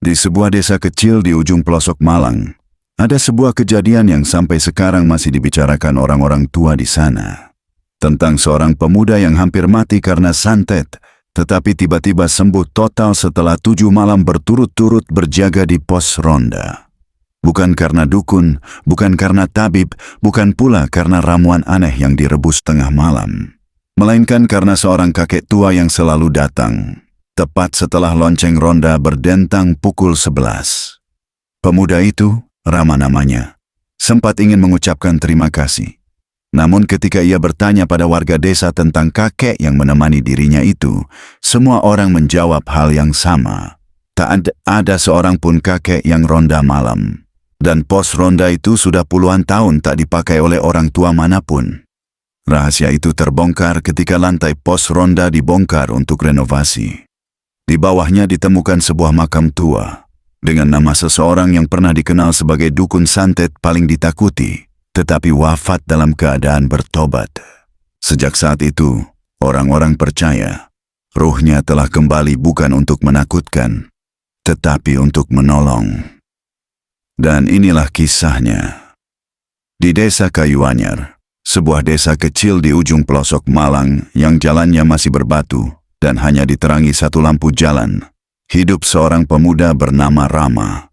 Di sebuah desa kecil di ujung pelosok Malang, ada sebuah kejadian yang sampai sekarang masih dibicarakan orang-orang tua di sana. Tentang seorang pemuda yang hampir mati karena santet, tetapi tiba-tiba sembuh total setelah 7 malam berturut-turut berjaga di pos ronda. Bukan karena dukun, bukan karena tabib, bukan pula karena ramuan aneh yang direbus tengah malam. Melainkan karena seorang kakek tua yang selalu datang, tepat setelah lonceng ronda berdentang pukul 11. Pemuda itu, Rama namanya, sempat ingin mengucapkan terima kasih. Namun ketika ia bertanya pada warga desa tentang kakek yang menemani dirinya itu, semua orang menjawab hal yang sama. Tak ada seorang pun kakek yang ronda malam. Dan pos ronda itu sudah puluhan tahun tak dipakai oleh orang tua manapun. Rahasia itu terbongkar ketika lantai pos ronda dibongkar untuk renovasi. Di bawahnya ditemukan sebuah makam tua, dengan nama seseorang yang pernah dikenal sebagai dukun santet paling ditakuti, tetapi wafat dalam keadaan bertobat. Sejak saat itu, orang-orang percaya, ruhnya telah kembali bukan untuk menakutkan, tetapi untuk menolong. Dan inilah kisahnya. Di desa Kayuanyar, sebuah desa kecil di ujung pelosok Malang yang jalannya masih berbatu dan hanya diterangi satu lampu jalan, hidup seorang pemuda bernama Rama.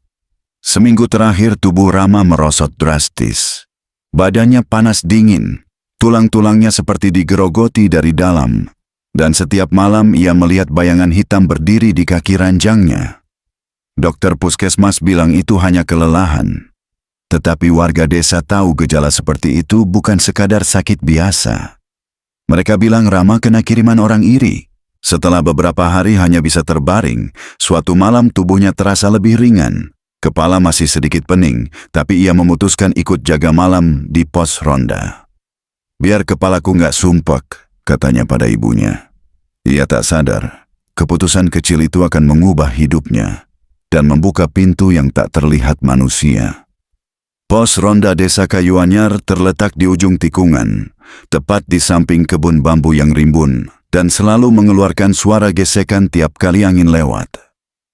Seminggu terakhir tubuh Rama merosot drastis. Badannya panas dingin, tulang-tulangnya seperti digerogoti dari dalam, dan setiap malam ia melihat bayangan hitam berdiri di kaki ranjangnya. Dokter puskesmas bilang itu hanya kelelahan. Tetapi warga desa tahu gejala seperti itu bukan sekadar sakit biasa. Mereka bilang Rama kena kiriman orang iri. Setelah beberapa hari hanya bisa terbaring, suatu malam tubuhnya terasa lebih ringan. Kepala masih sedikit pening, tapi ia memutuskan ikut jaga malam di pos ronda. Biar kepalaku nggak sumpek, katanya pada ibunya. Ia tak sadar, keputusan kecil itu akan mengubah hidupnya dan membuka pintu yang tak terlihat manusia. Pos ronda desa Kayuanyar terletak di ujung tikungan, tepat di samping kebun bambu yang rimbun, dan selalu mengeluarkan suara gesekan tiap kali angin lewat.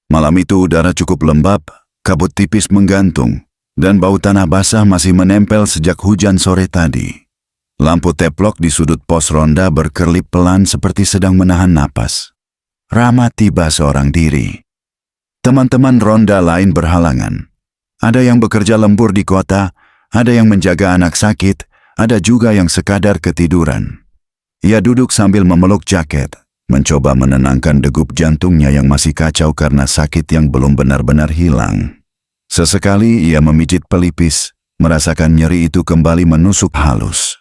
Malam itu udara cukup lembab, kabut tipis menggantung, dan bau tanah basah masih menempel sejak hujan sore tadi. Lampu teplok di sudut pos ronda berkerlip pelan seperti sedang menahan napas. Rama tiba seorang diri. Teman-teman ronda lain berhalangan. Ada yang bekerja lembur di kota, ada yang menjaga anak sakit, ada juga yang sekadar ketiduran. Ia duduk sambil memeluk jaket, mencoba menenangkan degup jantungnya yang masih kacau karena sakit yang belum benar-benar hilang. Sesekali ia memijit pelipis, merasakan nyeri itu kembali menusuk halus.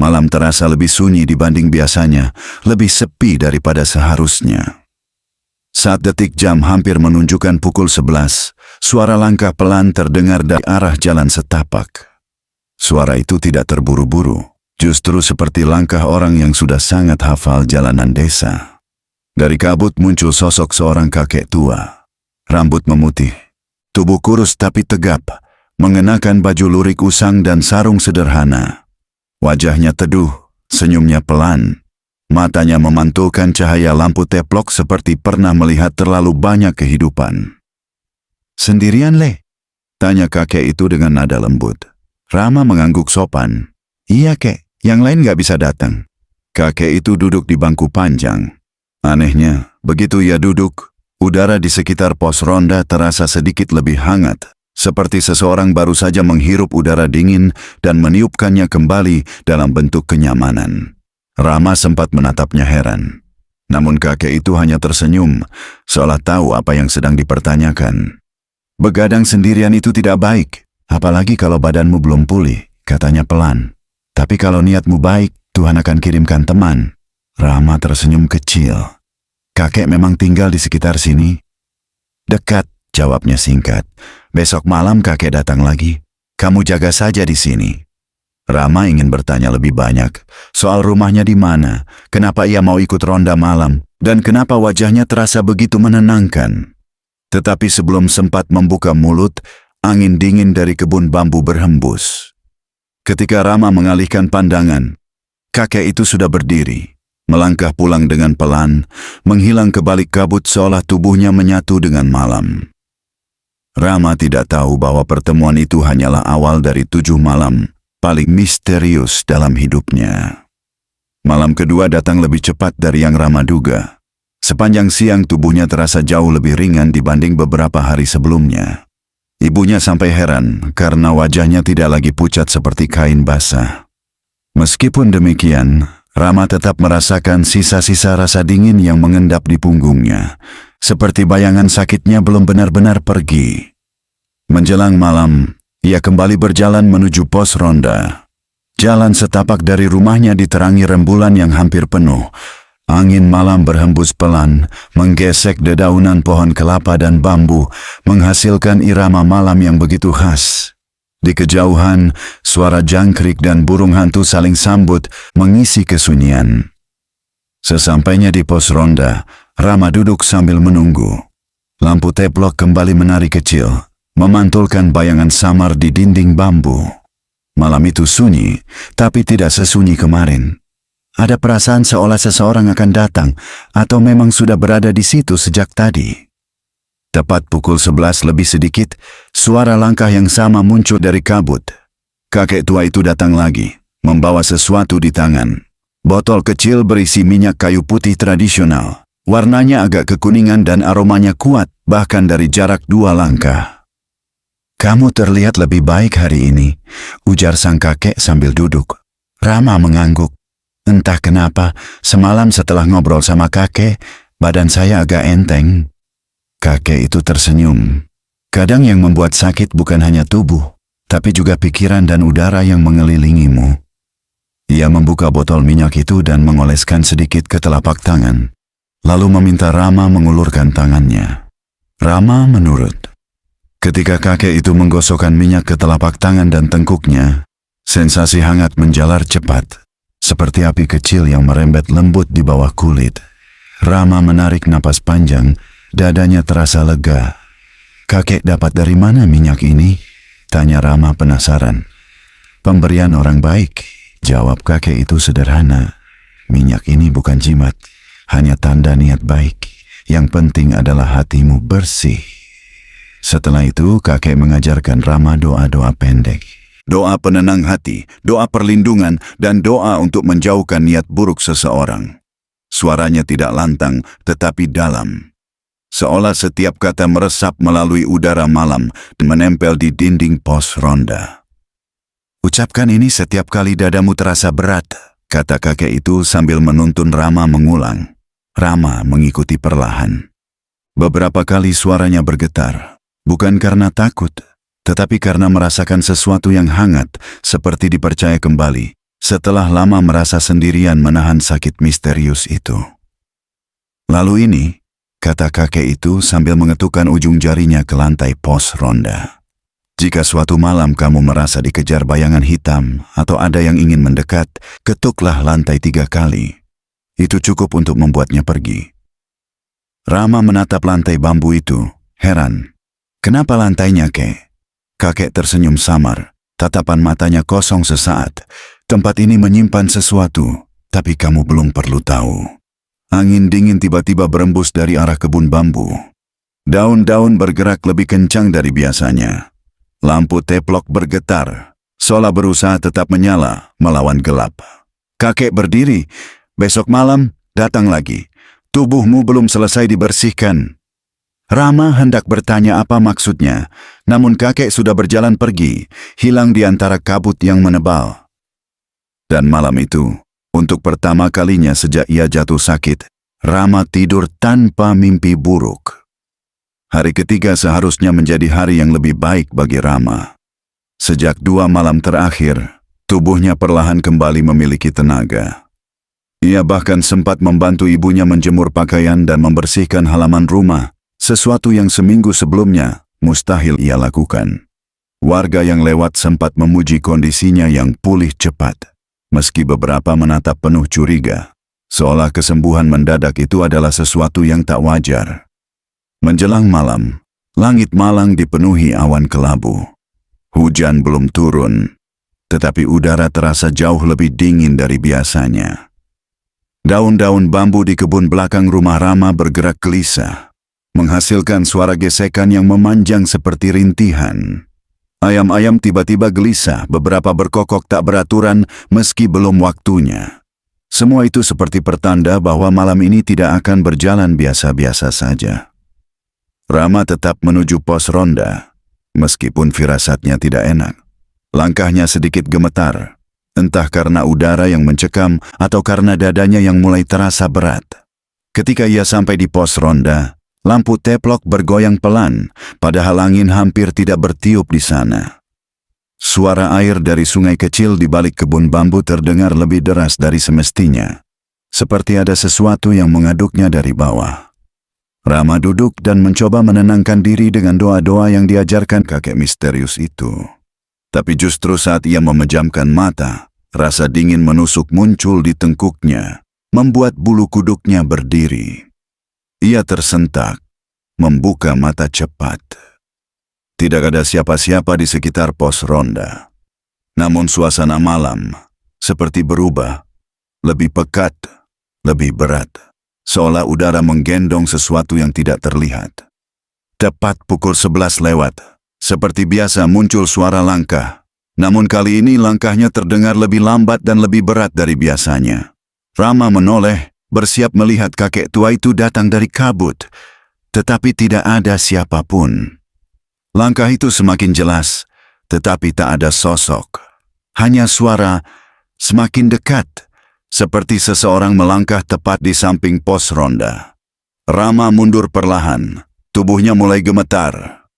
Malam terasa lebih sunyi dibanding biasanya, lebih sepi daripada seharusnya. Saat detik jam hampir menunjukkan pukul 11, suara langkah pelan terdengar dari arah jalan setapak. Suara itu tidak terburu-buru, justru seperti langkah orang yang sudah sangat hafal jalanan desa. Dari kabut muncul sosok seorang kakek tua. Rambut memutih, tubuh kurus tapi tegap, mengenakan baju lurik usang dan sarung sederhana. Wajahnya teduh, senyumnya pelan. Matanya memantulkan cahaya lampu teplok seperti pernah melihat terlalu banyak kehidupan. "Sendirian, Le?" tanya kakek itu dengan nada lembut. Rama mengangguk sopan. "Iya, Kek, yang lain gak bisa datang." Kakek itu duduk di bangku panjang. Anehnya, begitu ia duduk, udara di sekitar pos ronda terasa sedikit lebih hangat, seperti seseorang baru saja menghirup udara dingin dan meniupkannya kembali dalam bentuk kenyamanan. Rama sempat menatapnya heran. Namun kakek itu hanya tersenyum, seolah tahu apa yang sedang dipertanyakan. "Begadang sendirian itu tidak baik, apalagi kalau badanmu belum pulih," katanya pelan. "Tapi kalau niatmu baik, Tuhan akan kirimkan teman." Rama tersenyum kecil. "Kakek memang tinggal di sekitar sini?" "Dekat," jawabnya singkat. "Besok malam kakek datang lagi. Kamu jaga saja di sini." Rama ingin bertanya lebih banyak soal rumahnya di mana, kenapa ia mau ikut ronda malam, dan kenapa wajahnya terasa begitu menenangkan. Tetapi sebelum sempat membuka mulut, angin dingin dari kebun bambu berhembus. Ketika Rama mengalihkan pandangan, kakek itu sudah berdiri, melangkah pulang dengan pelan, menghilang ke balik kabut seolah tubuhnya menyatu dengan malam. Rama tidak tahu bahwa pertemuan itu hanyalah awal dari 7 malam paling misterius dalam hidupnya. Malam kedua datang lebih cepat dari yang Rama duga. Sepanjang siang tubuhnya terasa jauh lebih ringan dibanding beberapa hari sebelumnya. Ibunya sampai heran karena wajahnya tidak lagi pucat seperti kain basah. Meskipun demikian, Rama tetap merasakan sisa-sisa rasa dingin yang mengendap di punggungnya, seperti bayangan sakitnya belum benar-benar pergi. Menjelang malam, ia kembali berjalan menuju pos ronda. Jalan setapak dari rumahnya diterangi rembulan yang hampir penuh. Angin malam berhembus pelan, menggesek dedaunan pohon kelapa dan bambu, menghasilkan irama malam yang begitu khas. Di kejauhan, suara jangkrik dan burung hantu saling sambut mengisi kesunyian. Sesampainya di pos ronda, Rama duduk sambil menunggu. Lampu teplok kembali menari kecil, memantulkan bayangan samar di dinding bambu. Malam itu sunyi, tapi tidak sesunyi kemarin. Ada perasaan seolah seseorang akan datang, atau memang sudah berada di situ sejak tadi. Tepat pukul 11 lebih sedikit, suara langkah yang sama muncul dari kabut. Kakek tua itu datang lagi, membawa sesuatu di tangan. Botol kecil berisi minyak kayu putih tradisional. Warnanya agak kekuningan dan aromanya kuat, bahkan dari jarak 2 langkah. "Kamu terlihat lebih baik hari ini," ujar sang kakek sambil duduk. Rama mengangguk. Entah kenapa, semalam setelah ngobrol sama kakek, badan saya agak enteng. Kakek itu tersenyum. Kadang yang membuat sakit bukan hanya tubuh, tapi juga pikiran dan udara yang mengelilingimu. Ia membuka botol minyak itu dan mengoleskan sedikit ke telapak tangan, lalu meminta Rama mengulurkan tangannya. Rama menurut. Ketika kakek itu menggosokkan minyak ke telapak tangan dan tengkuknya, sensasi hangat menjalar cepat. Seperti api kecil yang merembet lembut di bawah kulit. Rama menarik napas panjang, dadanya terasa lega. "Kakek dapat dari mana minyak ini?" tanya Rama penasaran. "Pemberian orang baik," jawab kakek itu sederhana. "Minyak ini bukan jimat, hanya tanda niat baik. Yang penting adalah hatimu bersih." Setelah itu kakek mengajarkan Rama doa-doa pendek. Doa penenang hati, doa perlindungan, dan doa untuk menjauhkan niat buruk seseorang. Suaranya tidak lantang, tetapi dalam. Seolah setiap kata meresap melalui udara malam dan menempel di dinding pos ronda. "Ucapkan ini setiap kali dadamu terasa berat," kata kakek itu sambil menuntun Rama mengulang. Rama mengikuti perlahan. Beberapa kali suaranya bergetar, bukan karena takut, tetapi karena merasakan sesuatu yang hangat, seperti dipercaya kembali, setelah lama merasa sendirian menahan sakit misterius itu. "Lalu ini," kata kakek itu sambil mengetukkan ujung jarinya ke lantai pos ronda. "Jika suatu malam kamu merasa dikejar bayangan hitam atau ada yang ingin mendekat, ketuklah lantai 3 kali. Itu cukup untuk membuatnya pergi." Rama menatap lantai bambu itu, heran. "Kenapa lantainya, Kek?" Kakek tersenyum samar, tatapan matanya kosong sesaat. "Tempat ini menyimpan sesuatu, tapi kamu belum perlu tahu." Angin dingin tiba-tiba berembus dari arah kebun bambu. Daun-daun bergerak lebih kencang dari biasanya. Lampu teplok bergetar, seolah berusaha tetap menyala melawan gelap. Kakek berdiri, "Besok malam datang lagi. Tubuhmu belum selesai dibersihkan." Rama hendak bertanya apa maksudnya, namun kakek sudah berjalan pergi, hilang di antara kabut yang menebal. Dan malam itu, untuk pertama kalinya sejak ia jatuh sakit, Rama tidur tanpa mimpi buruk. Hari ketiga seharusnya menjadi hari yang lebih baik bagi Rama. Sejak 2 malam terakhir, tubuhnya perlahan kembali memiliki tenaga. Ia bahkan sempat membantu ibunya menjemur pakaian dan membersihkan halaman rumah, sesuatu yang seminggu sebelumnya mustahil ia lakukan. Warga yang lewat sempat memuji kondisinya yang pulih cepat, meski beberapa menatap penuh curiga, seolah kesembuhan mendadak itu adalah sesuatu yang tak wajar. Menjelang malam, langit malang dipenuhi awan kelabu. Hujan belum turun, tetapi udara terasa jauh lebih dingin dari biasanya. Daun-daun bambu di kebun belakang rumah Rama bergerak gelisah. menghasilkan suara gesekan yang memanjang seperti rintihan. Ayam-ayam tiba-tiba gelisah, beberapa berkokok tak beraturan meski belum waktunya. Semua itu seperti pertanda bahwa malam ini tidak akan berjalan biasa-biasa saja. Rama tetap menuju pos ronda, meskipun firasatnya tidak enak. Langkahnya sedikit gemetar, entah karena udara yang mencekam atau karena dadanya yang mulai terasa berat. Ketika ia sampai di pos ronda, lampu teplok bergoyang pelan, padahal angin hampir tidak bertiup di sana. Suara air dari sungai kecil di balik kebun bambu terdengar lebih deras dari semestinya, seperti ada sesuatu yang mengaduknya dari bawah. Rama duduk dan mencoba menenangkan diri dengan doa-doa yang diajarkan kakek misterius itu. Tapi justru saat ia memejamkan mata, rasa dingin menusuk muncul di tengkuknya, membuat bulu kuduknya berdiri. Ia tersentak, membuka mata cepat. Tidak ada siapa-siapa di sekitar pos ronda. Namun suasana malam seperti berubah, lebih pekat, lebih berat, seolah udara menggendong sesuatu yang tidak terlihat. Tepat pukul 11 lewat, seperti biasa muncul suara langkah. Namun kali ini langkahnya terdengar lebih lambat dan lebih berat dari biasanya. Rama menoleh, bersiap melihat kakek tua itu datang dari kabut, tetapi tidak ada siapapun. Langkah itu semakin jelas, tetapi tak ada sosok. Hanya suara semakin dekat, seperti seseorang melangkah tepat di samping pos ronda. Rama mundur perlahan, tubuhnya mulai gemetar.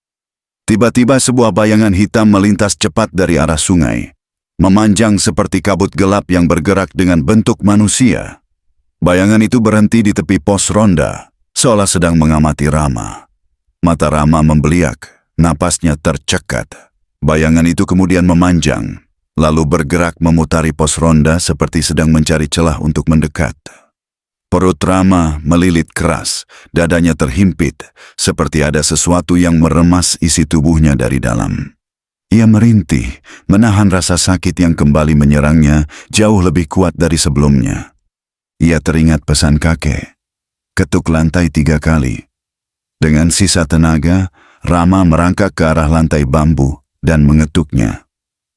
Tiba-tiba sebuah bayangan hitam melintas cepat dari arah sungai, memanjang seperti kabut gelap yang bergerak dengan bentuk manusia. Bayangan itu berhenti di tepi pos ronda, seolah sedang mengamati Rama. Mata Rama membeliak, napasnya tercekat. Bayangan itu kemudian memanjang, lalu bergerak memutari pos ronda seperti sedang mencari celah untuk mendekat. Perut Rama melilit keras, dadanya terhimpit, seperti ada sesuatu yang meremas isi tubuhnya dari dalam. Ia merintih, menahan rasa sakit yang kembali menyerangnya jauh lebih kuat dari sebelumnya. Ia teringat pesan kakek. Ketuk lantai 3 kali. Dengan sisa tenaga, Rama merangkak ke arah lantai bambu dan mengetuknya.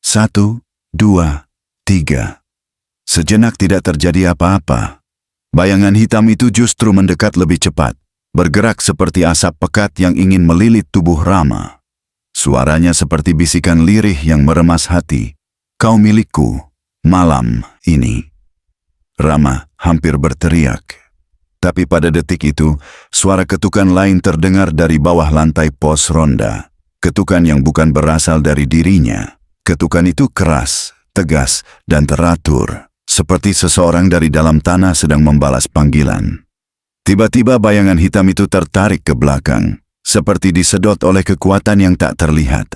1, 2, 3. Sejenak tidak terjadi apa-apa. Bayangan hitam itu justru mendekat lebih cepat, bergerak seperti asap pekat yang ingin melilit tubuh Rama. Suaranya seperti bisikan lirih yang meremas hati. Kau milikku, malam ini. Rama hampir berteriak. Tapi pada detik itu, suara ketukan lain terdengar dari bawah lantai pos ronda. Ketukan yang bukan berasal dari dirinya. Ketukan itu keras, tegas, dan teratur, seperti seseorang dari dalam tanah sedang membalas panggilan. Tiba-tiba bayangan hitam itu tertarik ke belakang, seperti disedot oleh kekuatan yang tak terlihat.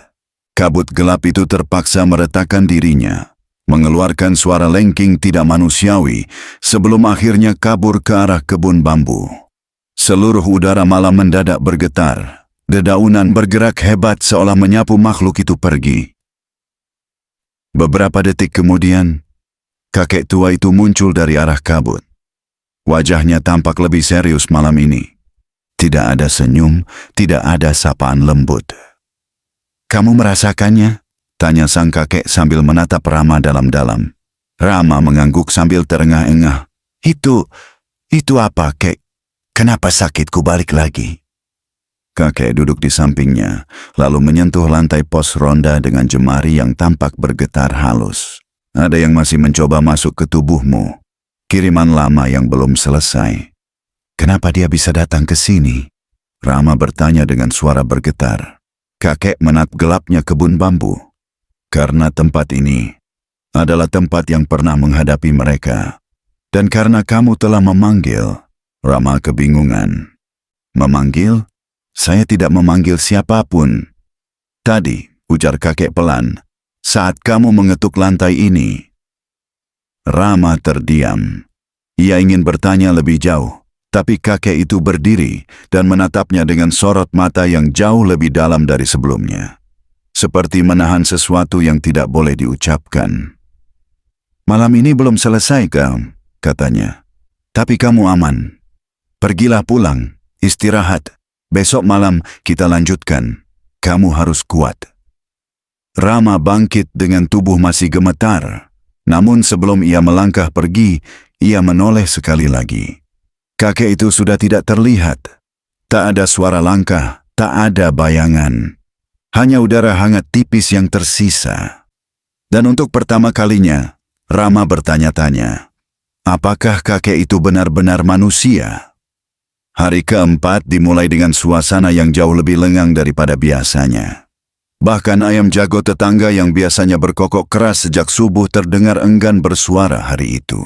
Kabut gelap itu terpaksa meretakkan dirinya, mengeluarkan suara lengking tidak manusiawi sebelum akhirnya kabur ke arah kebun bambu. Seluruh udara malam mendadak bergetar, dedaunan bergerak hebat seolah menyapu makhluk itu pergi. Beberapa detik kemudian, kakek tua itu muncul dari arah kabut. Wajahnya tampak lebih serius malam ini. Tidak ada senyum, tidak ada sapaan lembut. "Kamu merasakannya?" tanya sang kakek sambil menatap Rama dalam-dalam. Rama mengangguk sambil terengah-engah. Itu apa, kek? Kenapa sakitku balik lagi?" Kakek duduk di sampingnya, lalu menyentuh lantai pos ronda dengan jemari yang tampak bergetar halus. "Ada yang masih mencoba masuk ke tubuhmu. Kiriman lama yang belum selesai." "Kenapa dia bisa datang ke sini?" Rama bertanya dengan suara bergetar. Kakek menatap gelapnya kebun bambu. "Karena tempat ini adalah tempat yang pernah menghadapi mereka. Dan karena kamu telah memanggil." Rama kebingungan. "Memanggil? Saya tidak memanggil siapapun." "Tadi," ujar kakek pelan, "saat kamu mengetuk lantai ini." Rama terdiam. Ia ingin bertanya lebih jauh, tapi kakek itu berdiri dan menatapnya dengan sorot mata yang jauh lebih dalam dari sebelumnya. Seperti menahan sesuatu yang tidak boleh diucapkan. "Malam ini belum selesai, kaum," katanya. "Tapi kamu aman. Pergilah pulang, istirahat. Besok malam kita lanjutkan. Kamu harus kuat. Rama bangkit dengan tubuh masih gemetar. Namun sebelum ia melangkah pergi, ia menoleh sekali lagi. Kakek itu sudah tidak terlihat. Tak ada suara langkah, tak ada bayangan. Hanya udara hangat tipis yang tersisa. Dan untuk pertama kalinya, Rama bertanya-tanya, apakah kakek itu benar-benar manusia? Hari keempat dimulai dengan suasana yang jauh lebih lengang daripada biasanya. Bahkan ayam jago tetangga yang biasanya berkokok keras sejak subuh terdengar enggan bersuara hari itu.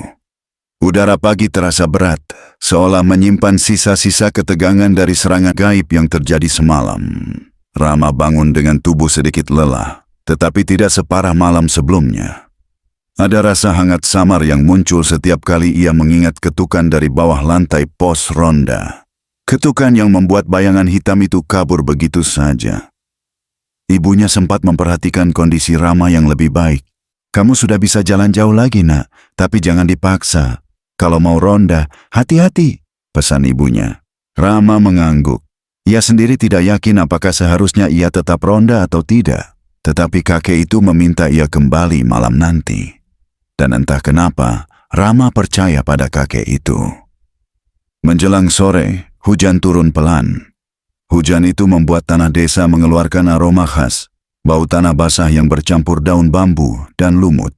Udara pagi terasa berat, seolah menyimpan sisa-sisa ketegangan dari serangan gaib yang terjadi semalam. Rama bangun dengan tubuh sedikit lelah, tetapi tidak separah malam sebelumnya. Ada rasa hangat samar yang muncul setiap kali ia mengingat ketukan dari bawah lantai pos ronda. Ketukan yang membuat bayangan hitam itu kabur begitu saja. Ibunya sempat memperhatikan kondisi Rama yang lebih baik. Kamu sudah bisa jalan jauh lagi, nak, tapi jangan dipaksa. Kalau mau ronda, hati-hati, pesan ibunya. Rama mengangguk. Ia sendiri tidak yakin apakah seharusnya ia tetap ronda atau tidak. Tetapi kakek itu meminta ia kembali malam nanti. Dan entah kenapa, Rama percaya pada kakek itu. Menjelang sore, hujan turun pelan. Hujan itu membuat tanah desa mengeluarkan aroma khas, bau tanah basah yang bercampur daun bambu dan lumut.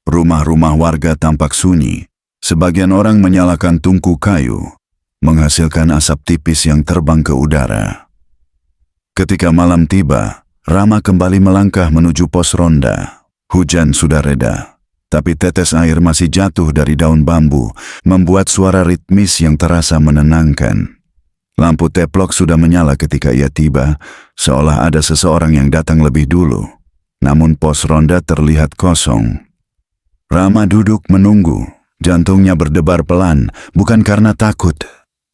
Rumah-rumah warga tampak sunyi. Sebagian orang menyalakan tungku kayu, menghasilkan asap tipis yang terbang ke udara. Ketika malam tiba, Rama kembali melangkah menuju pos ronda. Hujan sudah reda, tapi tetes air masih jatuh dari daun bambu, membuat suara ritmis yang terasa menenangkan. Lampu teplok sudah menyala ketika ia tiba, seolah ada seseorang yang datang lebih dulu. Namun pos ronda terlihat kosong. Rama duduk menunggu, jantungnya berdebar pelan, bukan karena takut,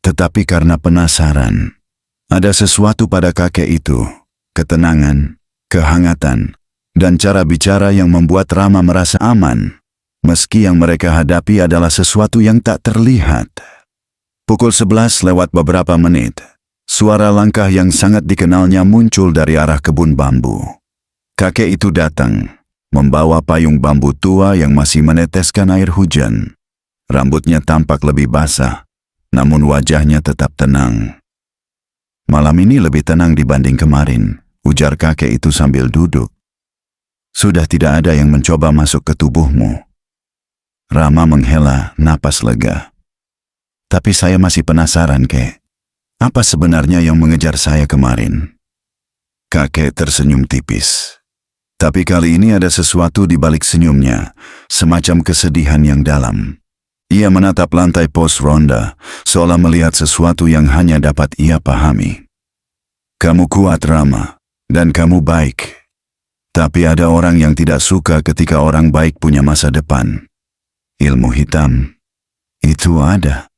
tetapi karena penasaran. Ada sesuatu pada kakek itu, ketenangan, kehangatan, dan cara bicara yang membuat Rama merasa aman, meski yang mereka hadapi adalah sesuatu yang tak terlihat. Pukul 11 lewat beberapa menit, suara langkah yang sangat dikenalnya muncul dari arah kebun bambu. Kakek itu datang, membawa payung bambu tua yang masih meneteskan air hujan. Rambutnya tampak lebih basah, namun wajahnya tetap tenang. Malam ini lebih tenang dibanding kemarin, ujar kakek itu sambil duduk. Sudah tidak ada yang mencoba masuk ke tubuhmu. Rama menghela napas lega. Tapi saya masih penasaran, Kek. Apa sebenarnya yang mengejar saya kemarin? Kakek tersenyum tipis. Tapi kali ini ada sesuatu di balik senyumnya, semacam kesedihan yang dalam. Ia menatap lantai pos ronda, seolah melihat sesuatu yang hanya dapat ia pahami. Kamu kuat, Rama, dan kamu baik. Tapi ada orang yang tidak suka ketika orang baik punya masa depan. Ilmu hitam, itu ada.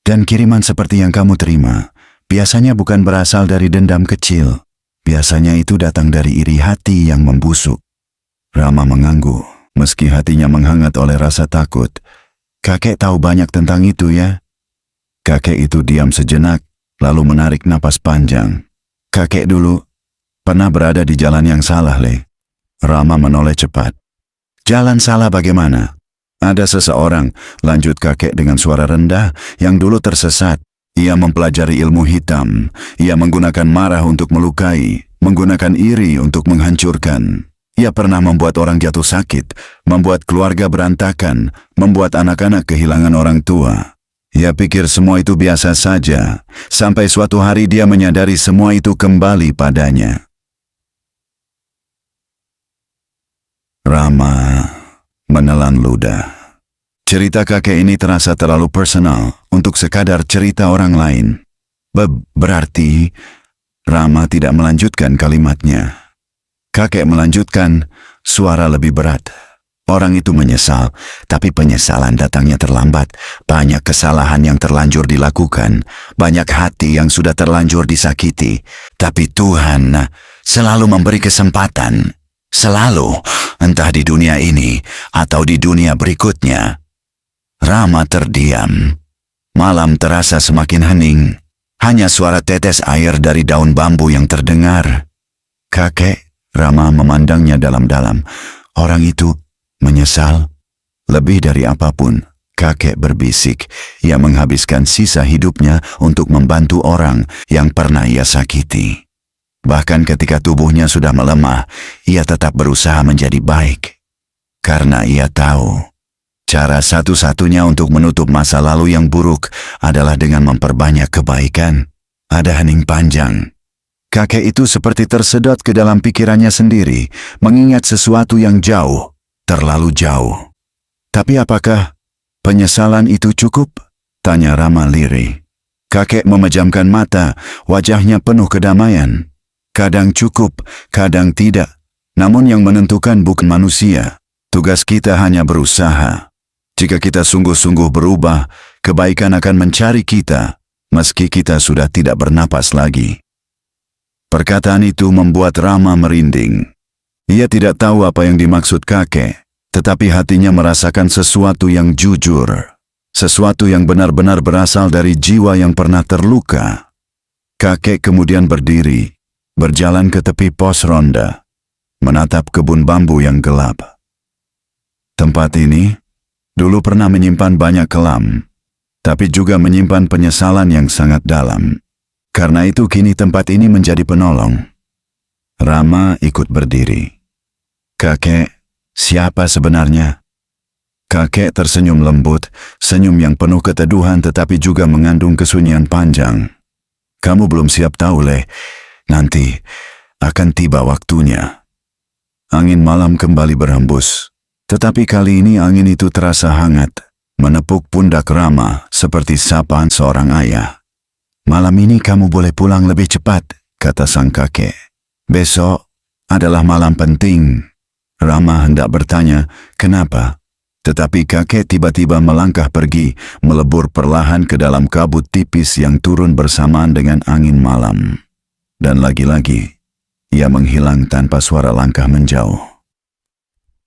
Dan kiriman seperti yang kamu terima, biasanya bukan berasal dari dendam kecil. Biasanya itu datang dari iri hati yang membusuk. Rama mengangguk, meski hatinya menghangat oleh rasa takut. Kakek tahu banyak tentang itu ya? Kakek itu diam sejenak, lalu menarik napas panjang. Kakek dulu pernah berada di jalan yang salah, Le. Rama menoleh cepat. Jalan salah bagaimana? Ada seseorang, lanjut kakek dengan suara rendah, yang dulu tersesat. Ia mempelajari ilmu hitam. Ia menggunakan marah untuk melukai, menggunakan iri untuk menghancurkan. Ia pernah membuat orang jatuh sakit, membuat keluarga berantakan, membuat anak-anak kehilangan orang tua. Ia pikir semua itu biasa saja, sampai suatu hari dia menyadari semua itu kembali padanya. Rama menelan ludah. Cerita kakek ini terasa terlalu personal untuk sekadar cerita orang lain. Berarti Rama tidak melanjutkan kalimatnya. Kakek melanjutkan, suara lebih berat. Orang itu menyesal, tapi penyesalan datangnya terlambat. Banyak kesalahan yang terlanjur dilakukan, banyak hati yang sudah terlanjur disakiti. Tapi Tuhan selalu memberi kesempatan. Selalu, entah di dunia ini atau di dunia berikutnya. Rama terdiam. Malam terasa semakin hening. Hanya suara tetes air dari daun bambu yang terdengar. Kakek, Rama memandangnya dalam-dalam. Orang itu menyesal. Lebih dari apapun, kakek berbisik. Ia menghabiskan sisa hidupnya untuk membantu orang yang pernah ia sakiti. Bahkan ketika tubuhnya sudah melemah, ia tetap berusaha menjadi baik. Karena ia tahu, cara satu-satunya untuk menutup masa lalu yang buruk adalah dengan memperbanyak kebaikan. Ada hening panjang. Kakek itu seperti tersedot ke dalam pikirannya sendiri, mengingat sesuatu yang jauh, terlalu jauh. Tapi apakah penyesalan itu cukup? Tanya Rama lirih. Kakek memejamkan mata, wajahnya penuh kedamaian. Kadang cukup, kadang tidak. Namun yang menentukan bukan manusia. Tugas kita hanya berusaha. Jika kita sungguh-sungguh berubah, kebaikan akan mencari kita, meski kita sudah tidak bernapas lagi. Perkataan itu membuat Rama merinding. Ia tidak tahu apa yang dimaksud kakek, tetapi hatinya merasakan sesuatu yang jujur. Sesuatu yang benar-benar berasal dari jiwa yang pernah terluka. Kakek kemudian berdiri, berjalan ke tepi pos ronda, menatap kebun bambu yang gelap. Tempat ini dulu pernah menyimpan banyak kelam, tapi juga menyimpan penyesalan yang sangat dalam. Karena itu kini tempat ini menjadi penolong. Rama ikut berdiri. Kakek, siapa sebenarnya? Kakek tersenyum lembut, senyum yang penuh keteduhan tetapi juga mengandung kesunyian panjang. Kamu belum siap tahu, Leh. Nanti akan tiba waktunya. Angin malam kembali berhembus. Tetapi kali ini angin itu terasa hangat, menepuk pundak Rama seperti sapaan seorang ayah. Malam ini kamu boleh pulang lebih cepat, kata sang kakek. Besok adalah malam penting. Rama hendak bertanya, kenapa? Tetapi kakek tiba-tiba melangkah pergi, melebur perlahan ke dalam kabut tipis yang turun bersamaan dengan angin malam. Dan lagi-lagi, ia menghilang tanpa suara langkah menjauh.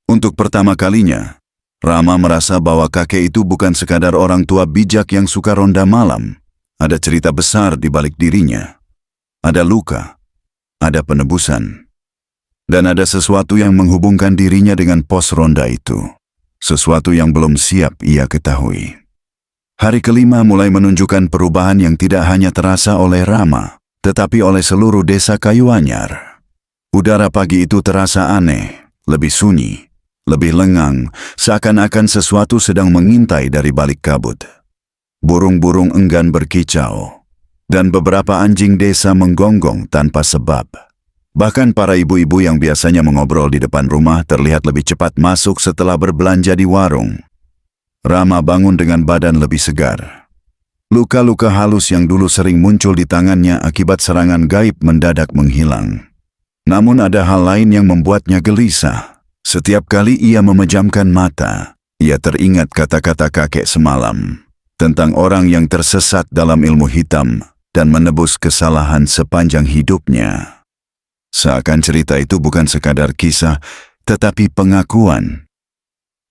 Untuk pertama kalinya, Rama merasa bahwa kakek itu bukan sekadar orang tua bijak yang suka ronda malam. Ada cerita besar di balik dirinya. Ada luka, ada penebusan. Dan ada sesuatu yang menghubungkan dirinya dengan pos ronda itu. Sesuatu yang belum siap ia ketahui. Hari kelima mulai menunjukkan perubahan yang tidak hanya terasa oleh Rama, tetapi oleh seluruh desa Kayu Anyar. Udara pagi itu terasa aneh, lebih sunyi. Lebih lengang, seakan-akan sesuatu sedang mengintai dari balik kabut. Burung-burung enggan berkicau, dan beberapa anjing desa menggonggong tanpa sebab. Bahkan para ibu-ibu yang biasanya mengobrol di depan rumah terlihat lebih cepat masuk setelah berbelanja di warung. Rama bangun dengan badan lebih segar. Luka-luka halus yang dulu sering muncul di tangannya akibat serangan gaib mendadak menghilang. Namun ada hal lain yang membuatnya gelisah. Setiap kali ia memejamkan mata, ia teringat kata-kata kakek semalam tentang orang yang tersesat dalam ilmu hitam dan menebus kesalahan sepanjang hidupnya. Seakan cerita itu bukan sekadar kisah, tetapi pengakuan.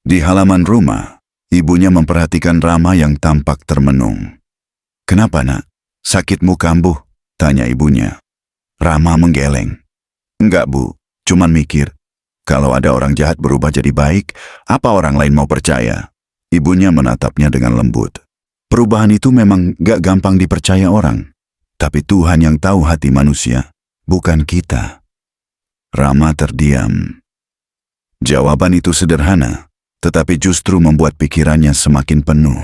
Di halaman rumah, ibunya memperhatikan Rama yang tampak termenung. "Kenapa, nak? Sakitmu kambuh?" tanya ibunya. Rama menggeleng. "Enggak, Bu, cuman mikir. Kalau ada orang jahat berubah jadi baik, apa orang lain mau percaya?" Ibunya menatapnya dengan lembut. Perubahan itu memang gak gampang dipercaya orang. Tapi Tuhan yang tahu hati manusia, bukan kita. Rama terdiam. Jawaban itu sederhana, tetapi justru membuat pikirannya semakin penuh.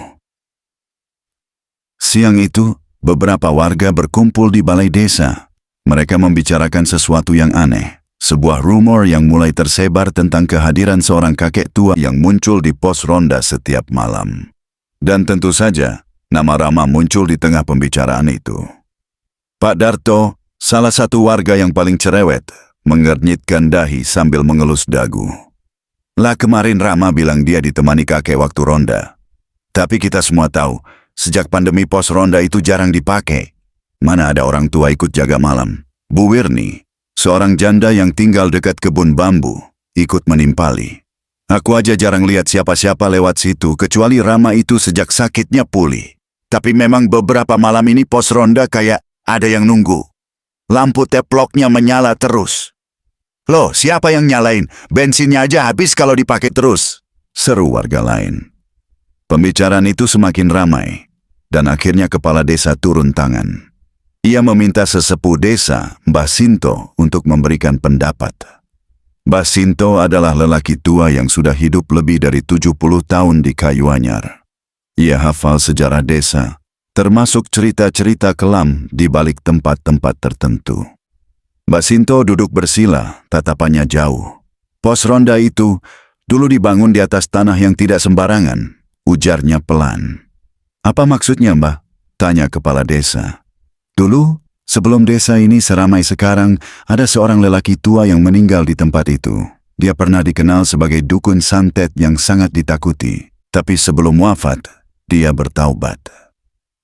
Siang itu, beberapa warga berkumpul di balai desa. Mereka membicarakan sesuatu yang aneh. Sebuah rumor yang mulai tersebar tentang kehadiran seorang kakek tua yang muncul di pos ronda setiap malam. Dan tentu saja, nama Rama muncul di tengah pembicaraan itu. Pak Darto, salah satu warga yang paling cerewet, mengernyitkan dahi sambil mengelus dagu. "Lah kemarin Rama bilang dia ditemani kakek waktu ronda. Tapi kita semua tahu, sejak pandemi pos ronda itu jarang dipakai. Mana ada orang tua ikut jaga malam. Bu Wirni, seorang janda yang tinggal dekat kebun bambu, ikut menimpali. Aku aja jarang lihat siapa-siapa lewat situ kecuali Rama itu sejak sakitnya pulih. Tapi memang beberapa malam ini pos ronda kayak ada yang nunggu. Lampu teploknya menyala terus. Loh, siapa yang nyalain? Bensinnya aja habis kalau dipakai terus, seru warga lain. Pembicaraan itu semakin ramai, dan akhirnya kepala desa turun tangan. Ia meminta sesepuh desa, Mbah Sinto, untuk memberikan pendapat. Mbah Sinto adalah lelaki tua yang sudah hidup lebih dari 70 tahun di Kayuanyar. Ia hafal sejarah desa, termasuk cerita-cerita kelam di balik tempat-tempat tertentu. Mbah Sinto duduk bersila, tatapannya jauh. Pos ronda itu dulu dibangun di atas tanah yang tidak sembarangan, ujarnya pelan. Apa maksudnya, Mbah? Tanya kepala desa. Dulu, sebelum desa ini seramai sekarang, ada seorang lelaki tua yang meninggal di tempat itu. Dia pernah dikenal sebagai dukun santet yang sangat ditakuti. Tapi sebelum wafat, dia bertaubat.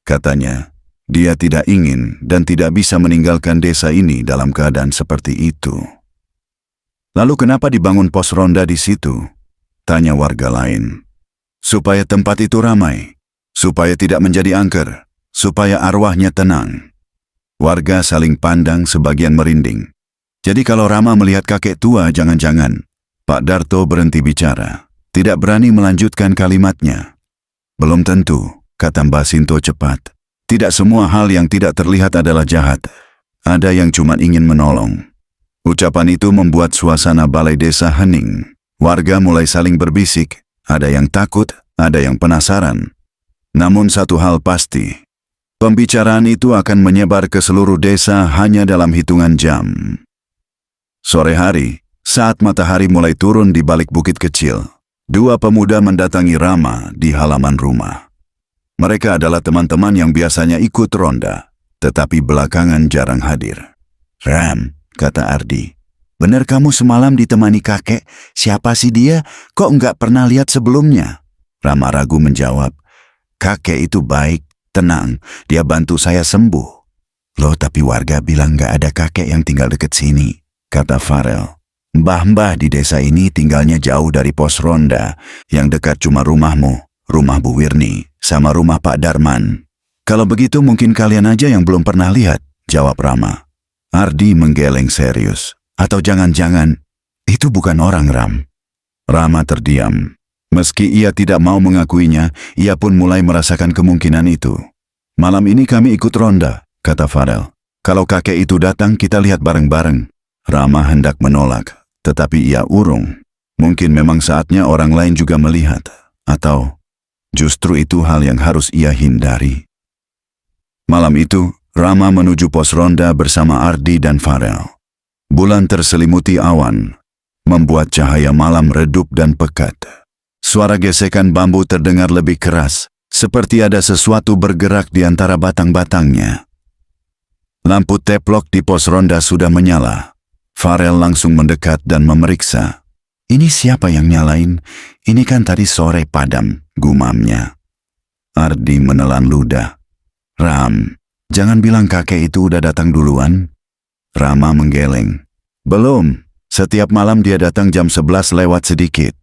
Katanya, dia tidak ingin dan tidak bisa meninggalkan desa ini dalam keadaan seperti itu. Lalu kenapa dibangun pos ronda di situ? Tanya warga lain. Supaya tempat itu ramai, supaya tidak menjadi angker, supaya arwahnya tenang. Warga saling pandang, sebagian merinding. Jadi kalau Rama melihat kakek tua, jangan-jangan. Pak Darto berhenti bicara, tidak berani melanjutkan kalimatnya. Belum tentu, kata Mbah Sinto cepat. Tidak semua hal yang tidak terlihat adalah jahat. Ada yang cuma ingin menolong. Ucapan itu membuat suasana balai desa hening. Warga mulai saling berbisik. Ada yang takut, ada yang penasaran. Namun satu hal pasti, pembicaraan itu akan menyebar ke seluruh desa hanya dalam hitungan jam. Sore hari, saat matahari mulai turun di balik bukit kecil, dua pemuda mendatangi Rama di halaman rumah. Mereka adalah teman-teman yang biasanya ikut ronda, tetapi belakangan jarang hadir. Ram, kata Ardi, benar kamu semalam ditemani kakek? Siapa sih dia? Kok enggak pernah lihat sebelumnya? Rama ragu menjawab, kakek itu baik, tenang, dia bantu saya sembuh. Loh, tapi warga bilang enggak ada kakek yang tinggal dekat sini, kata Farel. Mbah-mbah di desa ini tinggalnya jauh dari pos ronda, yang dekat cuma rumahmu, rumah Bu Wirni, sama rumah Pak Darman. Kalau begitu mungkin kalian aja yang belum pernah lihat, jawab Rama. Ardi menggeleng serius. Atau jangan-jangan, itu bukan orang, Ram. Rama terdiam. Meski ia tidak mau mengakuinya, ia pun mulai merasakan kemungkinan itu. Malam ini kami ikut ronda, kata Farel. Kalau kakek itu datang, kita lihat bareng-bareng. Rama hendak menolak, tetapi ia urung. Mungkin memang saatnya orang lain juga melihat. Atau justru itu hal yang harus ia hindari. Malam itu, Rama menuju pos ronda bersama Ardi dan Farel. Bulan terselimuti awan, membuat cahaya malam redup dan pekat. Suara gesekan bambu terdengar lebih keras, seperti ada sesuatu bergerak di antara batang-batangnya. Lampu teplok di pos ronda sudah menyala. Farel langsung mendekat dan memeriksa. Ini siapa yang nyalain? Ini kan tadi sore padam, gumamnya. Ardi menelan ludah. Ram, jangan bilang kakek itu udah datang duluan. Rama menggeleng. Belum, setiap malam dia datang jam 11 lewat sedikit.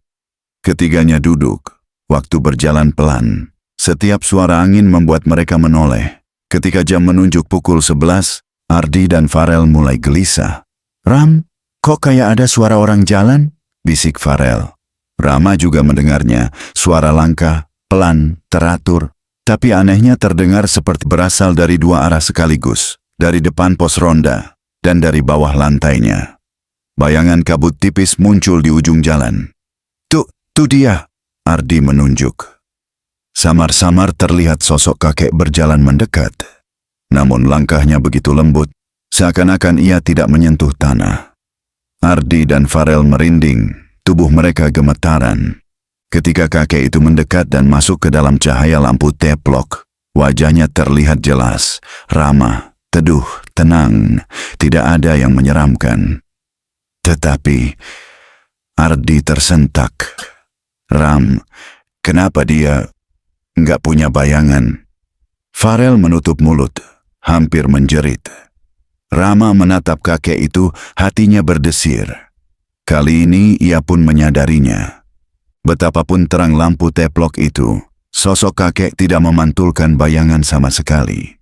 Ketiganya duduk, waktu berjalan pelan. Setiap suara angin membuat mereka menoleh. Ketika jam menunjuk pukul 11, Ardi dan Farel mulai gelisah. Ram, kok kayak ada suara orang jalan? Bisik Farel. Rama juga mendengarnya, suara langkah, pelan, teratur. Tapi anehnya terdengar seperti berasal dari dua arah sekaligus, dari depan pos ronda, dan dari bawah lantainya. Bayangan kabut tipis muncul di ujung jalan. Tuh dia, Ardi menunjuk. Samar-samar terlihat sosok kakek berjalan mendekat. Namun langkahnya begitu lembut, seakan-akan ia tidak menyentuh tanah. Ardi dan Farel merinding, tubuh mereka gemetaran. Ketika kakek itu mendekat dan masuk ke dalam cahaya lampu teplok, wajahnya terlihat jelas, ramah, teduh, tenang, tidak ada yang menyeramkan. Tetapi Ardi tersentak. Ram, kenapa dia nggak punya bayangan? Farel menutup mulut, hampir menjerit. Rama menatap kakek itu, hatinya berdesir. Kali ini ia pun menyadarinya. Betapapun terang lampu teplok itu, Sosok kakek tidak memantulkan bayangan sama sekali.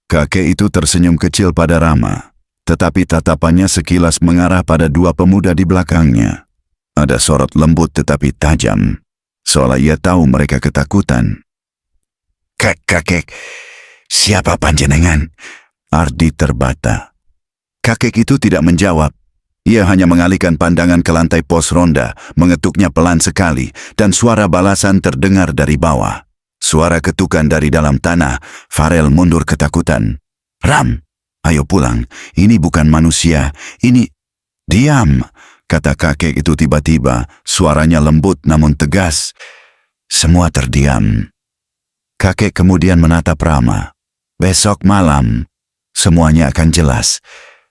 Kakek itu tersenyum kecil pada Rama, tetapi tatapannya sekilas mengarah pada dua pemuda di belakangnya. Ada sorot lembut tetapi tajam, seolah ia tahu mereka ketakutan. Kakek, siapa panjenengan? Ardi terbata. Kakek itu tidak menjawab. Ia hanya mengalihkan pandangan ke lantai pos ronda, mengetuknya pelan sekali, dan suara balasan terdengar dari bawah. Suara ketukan dari dalam tanah. Farel mundur ketakutan. Ram, ayo pulang. Ini bukan manusia. Ini... Diam, kata kakek itu tiba-tiba. Suaranya lembut namun tegas. Semua terdiam. Kakek kemudian menatap Rama. Besok malam, semuanya akan jelas.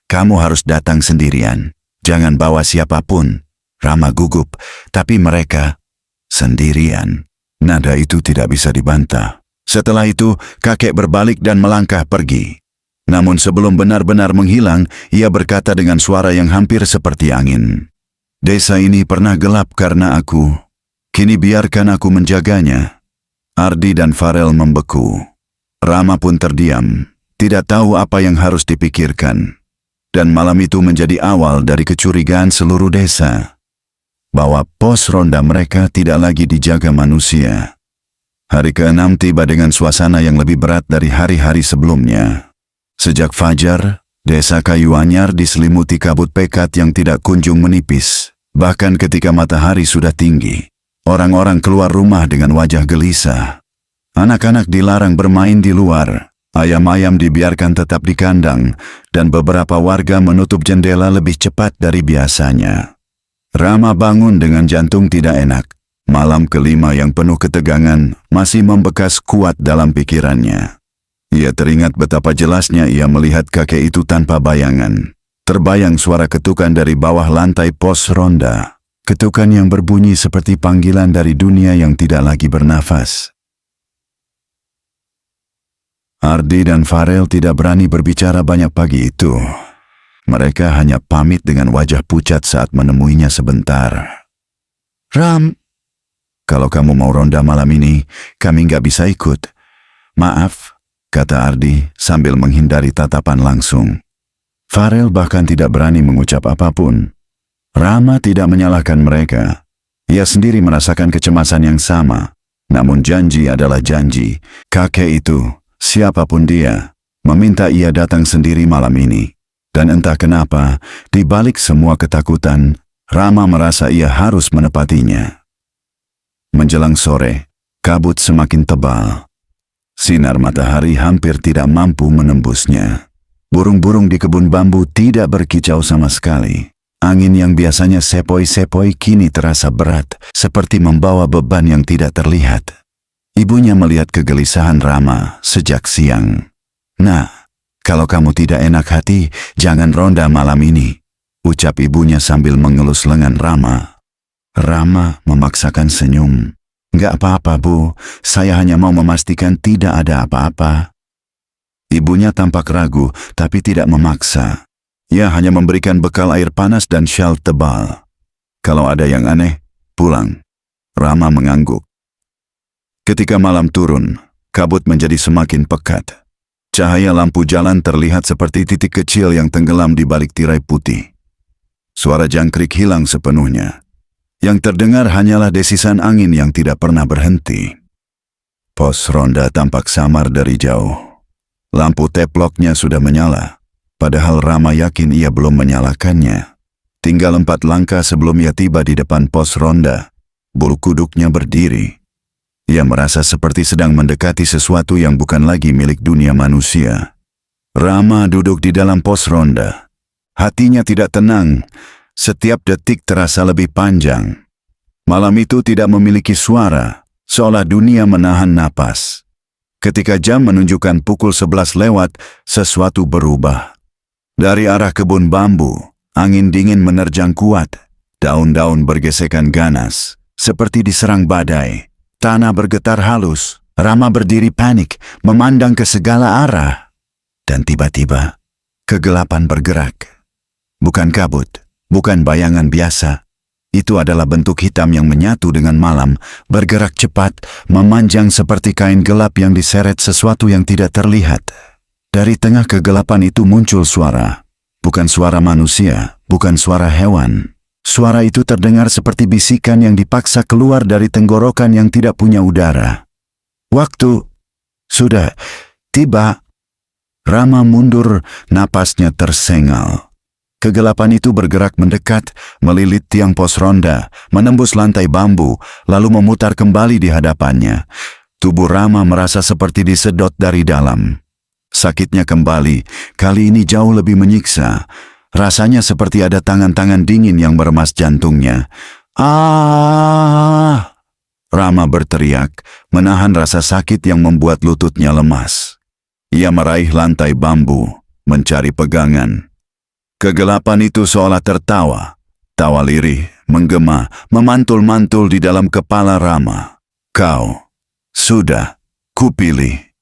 Kamu harus datang sendirian. Jangan bawa siapapun. Rama gugup, tapi mereka sendirian. Nada itu tidak bisa dibantah. Setelah itu, kakek berbalik dan melangkah pergi. Namun sebelum benar-benar menghilang, ia berkata dengan suara yang hampir seperti angin. Desa ini pernah gelap karena aku. Kini biarkan aku menjaganya. Ardi dan Farel membeku. Rama pun terdiam, tidak tahu apa yang harus dipikirkan. Dan malam itu menjadi awal dari kecurigaan seluruh desa, bahwa pos ronda mereka tidak lagi dijaga manusia. Hari ke-6 tiba dengan suasana yang lebih berat dari hari-hari sebelumnya. Sejak fajar, desa Kayu Anyar diselimuti kabut pekat yang tidak kunjung menipis. Bahkan ketika matahari sudah tinggi, orang-orang keluar rumah dengan wajah gelisah. Anak-anak dilarang bermain di luar. Ayam-ayam dibiarkan tetap di kandang, dan beberapa warga menutup jendela lebih cepat dari biasanya. Rama bangun dengan jantung tidak enak. Malam kelima yang penuh ketegangan masih membekas kuat dalam pikirannya. Ia teringat betapa jelasnya ia melihat kakek itu tanpa bayangan. Terbayang suara ketukan dari bawah lantai pos ronda. Ketukan yang berbunyi seperti panggilan dari dunia yang tidak lagi bernafas. Ardi dan Farel tidak berani berbicara banyak pagi itu. Mereka hanya pamit dengan wajah pucat saat menemuinya sebentar. Ram, kalau kamu mau ronda malam ini, kami nggak bisa ikut. Maaf, kata Ardi sambil menghindari tatapan langsung. Farel bahkan tidak berani mengucap apapun. Rama tidak menyalahkan mereka. Ia sendiri merasakan kecemasan yang sama. Namun janji adalah janji. Kakek itu, siapapun dia, meminta ia datang sendiri malam ini. Dan entah kenapa, di balik semua ketakutan, Rama merasa ia harus menepatinya. Menjelang sore, kabut semakin tebal. Sinar matahari hampir tidak mampu menembusnya. Burung-burung di kebun bambu tidak berkicau sama sekali. Angin yang biasanya sepoi-sepoi kini terasa berat, seperti membawa beban yang tidak terlihat. Ibunya melihat kegelisahan Rama sejak siang. Nah, kalau kamu tidak enak hati, jangan ronda malam ini, ucap ibunya sambil mengelus lengan Rama. Rama memaksakan senyum. Nggak apa-apa, Bu, saya hanya mau memastikan tidak ada apa-apa. Ibunya tampak ragu, tapi tidak memaksa. Ia hanya memberikan bekal air panas dan syal tebal. Kalau ada yang aneh, pulang. Rama mengangguk. Ketika malam turun, kabut menjadi semakin pekat. Cahaya lampu jalan terlihat seperti titik kecil yang tenggelam di balik tirai putih. Suara jangkrik hilang sepenuhnya. Yang terdengar hanyalah desisan angin yang tidak pernah berhenti. Pos ronda tampak samar dari jauh. Lampu teploknya sudah menyala, padahal Rama yakin ia belum menyalakannya. Tinggal 4 langkah sebelum ia tiba di depan pos ronda, bulu kuduknya berdiri. Ia merasa seperti sedang mendekati sesuatu yang bukan lagi milik dunia manusia. Rama duduk di dalam pos ronda. Hatinya tidak tenang. Setiap detik terasa lebih panjang. Malam itu tidak memiliki suara, seolah dunia menahan napas. Ketika jam menunjukkan pukul 11 lewat, sesuatu berubah. Dari arah kebun bambu, angin dingin menerjang kuat. Daun-daun bergesekan ganas, seperti diserang badai. Tanah bergetar halus. Rama berdiri panik, memandang ke segala arah. Dan tiba-tiba, kegelapan bergerak. Bukan kabut. Bukan bayangan biasa, Itu adalah bentuk hitam yang menyatu dengan malam, bergerak cepat, memanjang seperti kain gelap yang diseret sesuatu yang tidak terlihat. Dari tengah kegelapan itu muncul suara. Bukan suara manusia, bukan suara hewan. Suara itu terdengar seperti bisikan yang dipaksa keluar dari tenggorokan yang tidak punya udara. Waktu sudah tiba. Rama mundur, napasnya tersengal. Kegelapan itu bergerak mendekat, melilit tiang pos ronda, menembus lantai bambu, lalu memutar kembali di hadapannya. Tubuh Rama merasa seperti disedot dari dalam. Sakitnya kembali, kali ini jauh lebih menyiksa. Rasanya seperti ada tangan-tangan dingin yang meremas jantungnya. "Ah!" Rama berteriak, menahan rasa sakit yang membuat lututnya lemas. Ia meraih lantai bambu, mencari pegangan. Kegelapan itu seolah tertawa. Tawa lirih, menggema, memantul-mantul di dalam kepala Rama. "Kau, sudah, kupilih."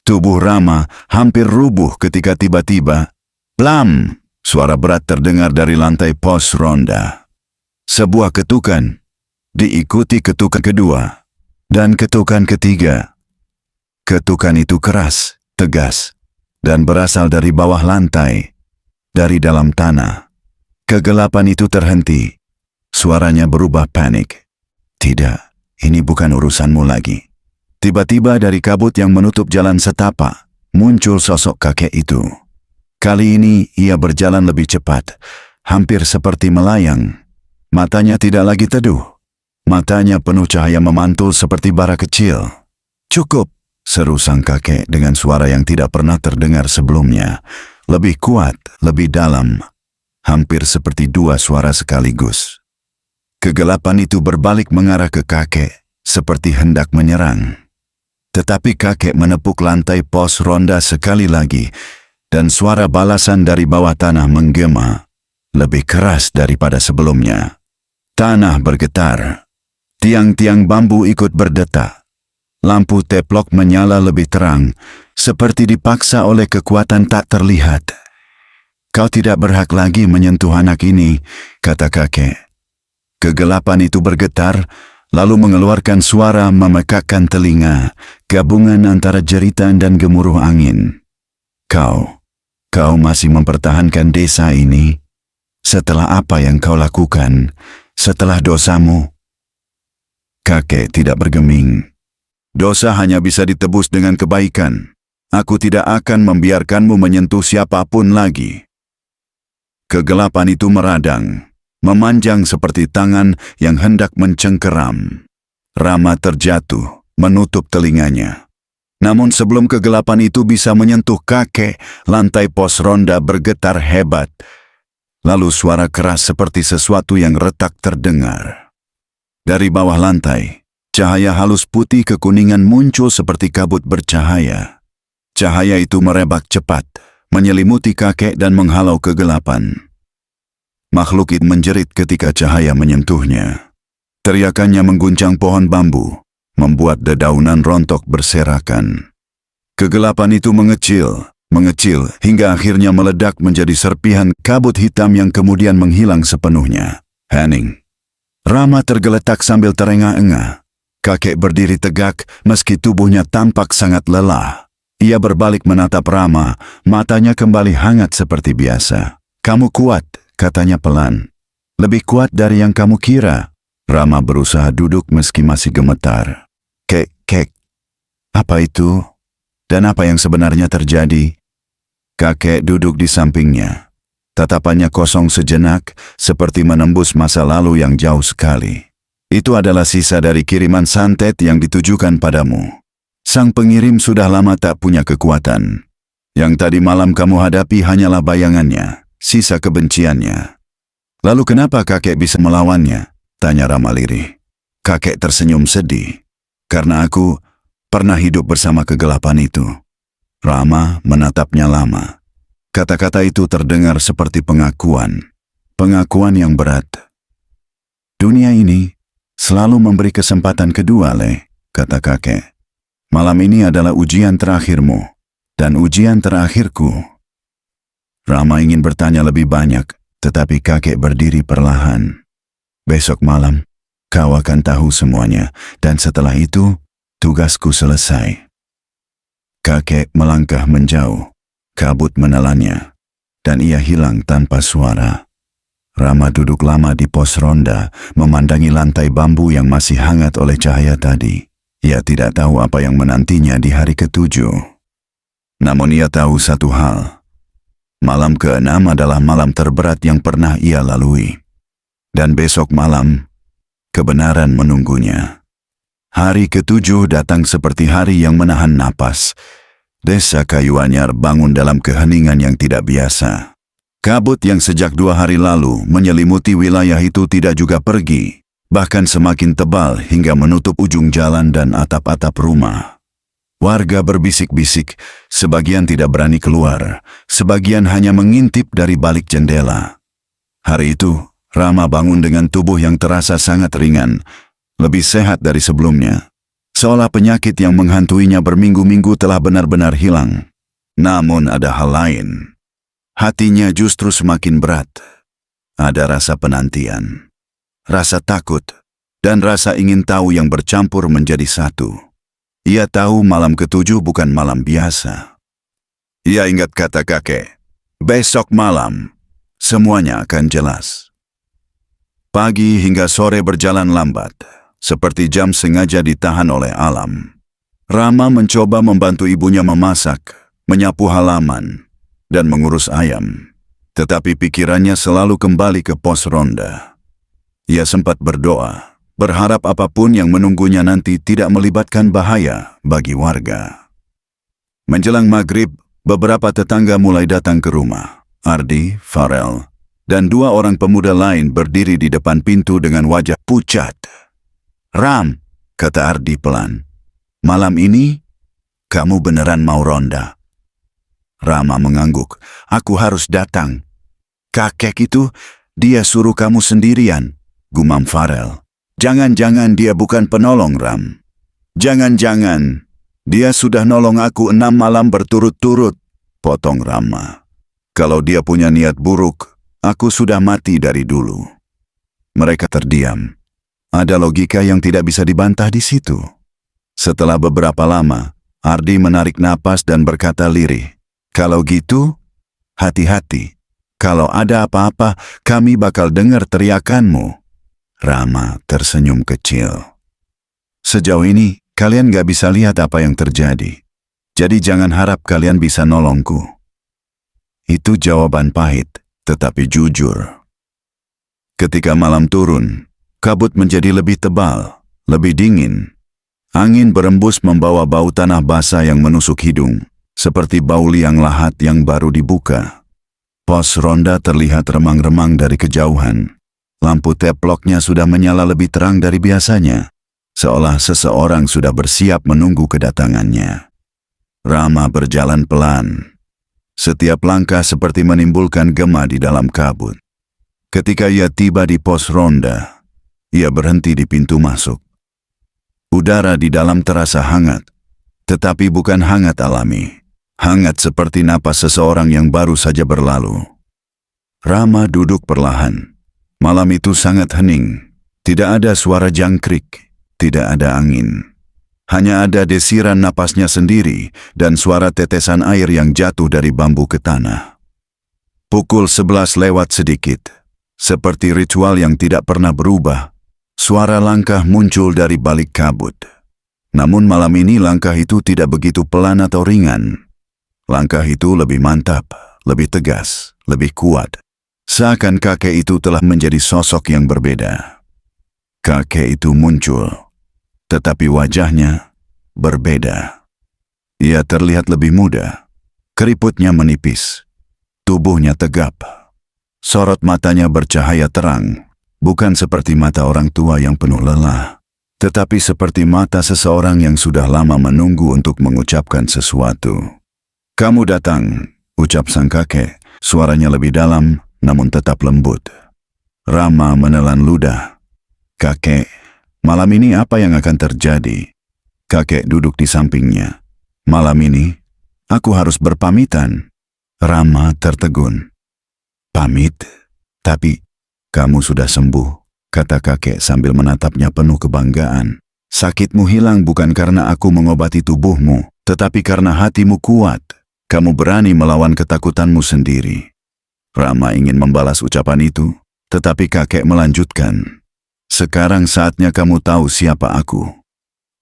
Tubuh Rama hampir rubuh ketika tiba-tiba, blam! Suara berat terdengar dari lantai pos ronda. Sebuah ketukan, diikuti ketukan kedua, dan ketukan ketiga. Ketukan itu keras, tegas, dan berasal dari bawah lantai. Dari dalam tanah. Kegelapan itu terhenti. Suaranya berubah panik. "Tidak, ini bukan urusanmu lagi." Tiba-tiba dari kabut yang menutup jalan setapak, muncul sosok kakek itu. Kali ini ia berjalan lebih cepat, hampir seperti melayang. Matanya tidak lagi teduh. Matanya penuh cahaya memantul seperti bara kecil. "Cukup," seru sang kakek dengan suara yang tidak pernah terdengar sebelumnya. Lebih kuat, lebih dalam, hampir seperti dua suara sekaligus. Kegelapan itu berbalik mengarah ke kakek, seperti hendak menyerang. Tetapi kakek menepuk lantai pos ronda sekali lagi, dan suara balasan dari bawah tanah menggema, lebih keras daripada sebelumnya. Tanah bergetar, tiang-tiang bambu ikut berdetak. Lampu teplok menyala lebih terang, seperti dipaksa oleh kekuatan tak terlihat. "Kau tidak berhak lagi menyentuh anak ini," kata kakek. Kegelapan itu bergetar, lalu mengeluarkan suara memekakkan telinga, gabungan antara jeritan dan gemuruh angin. Kau masih mempertahankan desa ini? Setelah apa yang kau lakukan? Setelah dosamu?" Kakek tidak bergeming. "Dosa hanya bisa ditebus dengan kebaikan. Aku tidak akan membiarkanmu menyentuh siapapun lagi." Kegelapan itu meradang, memanjang seperti tangan yang hendak mencengkeram. Rama terjatuh, menutup telinganya. Namun sebelum kegelapan itu bisa menyentuh kakek, lantai pos ronda bergetar hebat. Lalu suara keras seperti sesuatu yang retak terdengar. Dari bawah lantai, cahaya halus putih kekuningan muncul seperti kabut bercahaya. Cahaya itu merebak cepat, menyelimuti kakek dan menghalau kegelapan. Makhluk itu menjerit ketika cahaya menyentuhnya. Teriakannya mengguncang pohon bambu, membuat dedaunan rontok berserakan. Kegelapan itu mengecil, hingga akhirnya meledak menjadi serpihan kabut hitam yang kemudian menghilang sepenuhnya. "Hening." Rama tergeletak sambil terengah-engah. Kakek berdiri tegak meski tubuhnya tampak sangat lelah. Ia berbalik menatap Rama, matanya kembali hangat seperti biasa. "Kamu kuat," katanya pelan. "Lebih kuat dari yang kamu kira." Rama berusaha duduk meski masih gemetar. Kek, apa itu? Dan apa yang sebenarnya terjadi?" Kakek duduk di sampingnya. Tatapannya kosong sejenak, seperti menembus masa lalu yang jauh sekali. "Itu adalah sisa dari kiriman santet yang ditujukan padamu. Sang pengirim sudah lama tak punya kekuatan. Yang tadi malam kamu hadapi hanyalah bayangannya, sisa kebenciannya." "Lalu kenapa kakek bisa melawannya?" tanya Rama lirih. Kakek tersenyum sedih. "Karena aku pernah hidup bersama kegelapan itu." Rama menatapnya lama. Kata-kata itu terdengar seperti pengakuan yang berat. "Dunia ini selalu memberi kesempatan kedua, Le," kata kakek. "Malam ini adalah ujian terakhirmu, dan ujian terakhirku." Rama ingin bertanya lebih banyak, tetapi kakek berdiri perlahan. Besok malam, kau akan tahu semuanya, dan setelah itu, tugasku selesai. Kakek melangkah menjauh, kabut menelannya, dan ia hilang tanpa suara. Rama duduk lama di pos ronda, memandangi lantai bambu yang masih hangat oleh cahaya tadi. Ia tidak tahu apa yang menantinya di hari ke-7. Namun ia tahu satu hal. Malam ke-6 adalah malam terberat yang pernah ia lalui. Dan besok malam, kebenaran menunggunya. Hari ke-7 datang seperti hari yang menahan napas. Desa Kayu Anyar bangun dalam keheningan yang tidak biasa. Kabut yang sejak 2 hari lalu menyelimuti wilayah itu tidak juga pergi, bahkan semakin tebal hingga menutup ujung jalan dan atap-atap rumah. Warga berbisik-bisik, sebagian tidak berani keluar, sebagian hanya mengintip dari balik jendela. Hari itu, Rama bangun dengan tubuh yang terasa sangat ringan, lebih sehat dari sebelumnya. Seolah penyakit yang menghantuinya berminggu-minggu telah benar-benar hilang. Namun ada hal lain. Hatinya justru semakin berat. Ada rasa penantian, rasa takut, dan rasa ingin tahu yang bercampur menjadi satu. Ia tahu malam ke-7 bukan malam biasa. Ia ingat kata kakek, besok malam, semuanya akan jelas. Pagi hingga sore berjalan lambat, seperti jam sengaja ditahan oleh alam. Rama mencoba membantu ibunya memasak, menyapu halaman, dan mengurus ayam. Tetapi pikirannya selalu kembali ke pos ronda. Ia sempat berdoa, berharap apapun yang menunggunya nanti tidak melibatkan bahaya bagi warga. Menjelang maghrib, beberapa tetangga mulai datang ke rumah. Ardi, Farel, dan 2 orang pemuda lain berdiri di depan pintu dengan wajah pucat. "Ram," kata Ardi pelan, "malam ini, kamu beneran mau ronda?" Rama mengangguk, "Aku harus datang." "Kakek itu, dia suruh kamu sendirian," gumam Farel. "Jangan-jangan dia bukan penolong, Ram. Jangan-jangan dia sudah nolong aku 6 malam berturut-turut," potong Rama. "Kalau dia punya niat buruk, aku sudah mati dari dulu." Mereka terdiam. Ada logika yang tidak bisa dibantah di situ. Setelah beberapa lama, Ardi menarik napas dan berkata lirih, "Kalau gitu, hati-hati. Kalau ada apa-apa, kami bakal dengar teriakanmu." Rama tersenyum kecil. "Sejauh ini, kalian gak bisa lihat apa yang terjadi. Jadi jangan harap kalian bisa nolongku." Itu jawaban pahit, tetapi jujur. Ketika malam turun, kabut menjadi lebih tebal, lebih dingin. Angin berembus membawa bau tanah basah yang menusuk hidung, seperti bau liang lahat yang baru dibuka. Pos ronda terlihat remang-remang dari kejauhan. Lampu teploknya sudah menyala lebih terang dari biasanya, seolah seseorang sudah bersiap menunggu kedatangannya. Rama berjalan pelan. Setiap langkah seperti menimbulkan gema di dalam kabut. Ketika ia tiba di pos ronda, ia berhenti di pintu masuk. Udara di dalam terasa hangat, tetapi bukan hangat alami. Hangat seperti napas seseorang yang baru saja berlalu. Rama duduk perlahan. Malam itu sangat hening. Tidak ada suara jangkrik, tidak ada angin. Hanya ada desiran napasnya sendiri dan suara tetesan air yang jatuh dari bambu ke tanah. Pukul 11 lewat sedikit. Seperti ritual yang tidak pernah berubah, suara langkah muncul dari balik kabut. Namun malam ini langkah itu tidak begitu pelan atau ringan. Langkah itu lebih mantap, lebih tegas, lebih kuat. Seakan kakek itu telah menjadi sosok yang berbeda. Kakek itu muncul, tetapi wajahnya berbeda. Ia terlihat lebih muda, keriputnya menipis, tubuhnya tegap. Sorot matanya bercahaya terang, bukan seperti mata orang tua yang penuh lelah, tetapi seperti mata seseorang yang sudah lama menunggu untuk mengucapkan sesuatu. "Kamu datang," ucap sang kakek, suaranya lebih dalam namun tetap lembut. Rama menelan ludah. "Kakek, malam ini apa yang akan terjadi?" Kakek duduk di sampingnya. "Malam ini, aku harus berpamitan." Rama tertegun. "Pamit? Tapi, kamu sudah sembuh." kata kakek sambil menatapnya penuh kebanggaan. Sakitmu hilang bukan karena aku mengobati tubuhmu, tetapi karena hatimu kuat. Kamu berani melawan ketakutanmu sendiri. Rama ingin membalas ucapan itu, tetapi kakek melanjutkan. Sekarang saatnya kamu tahu siapa aku.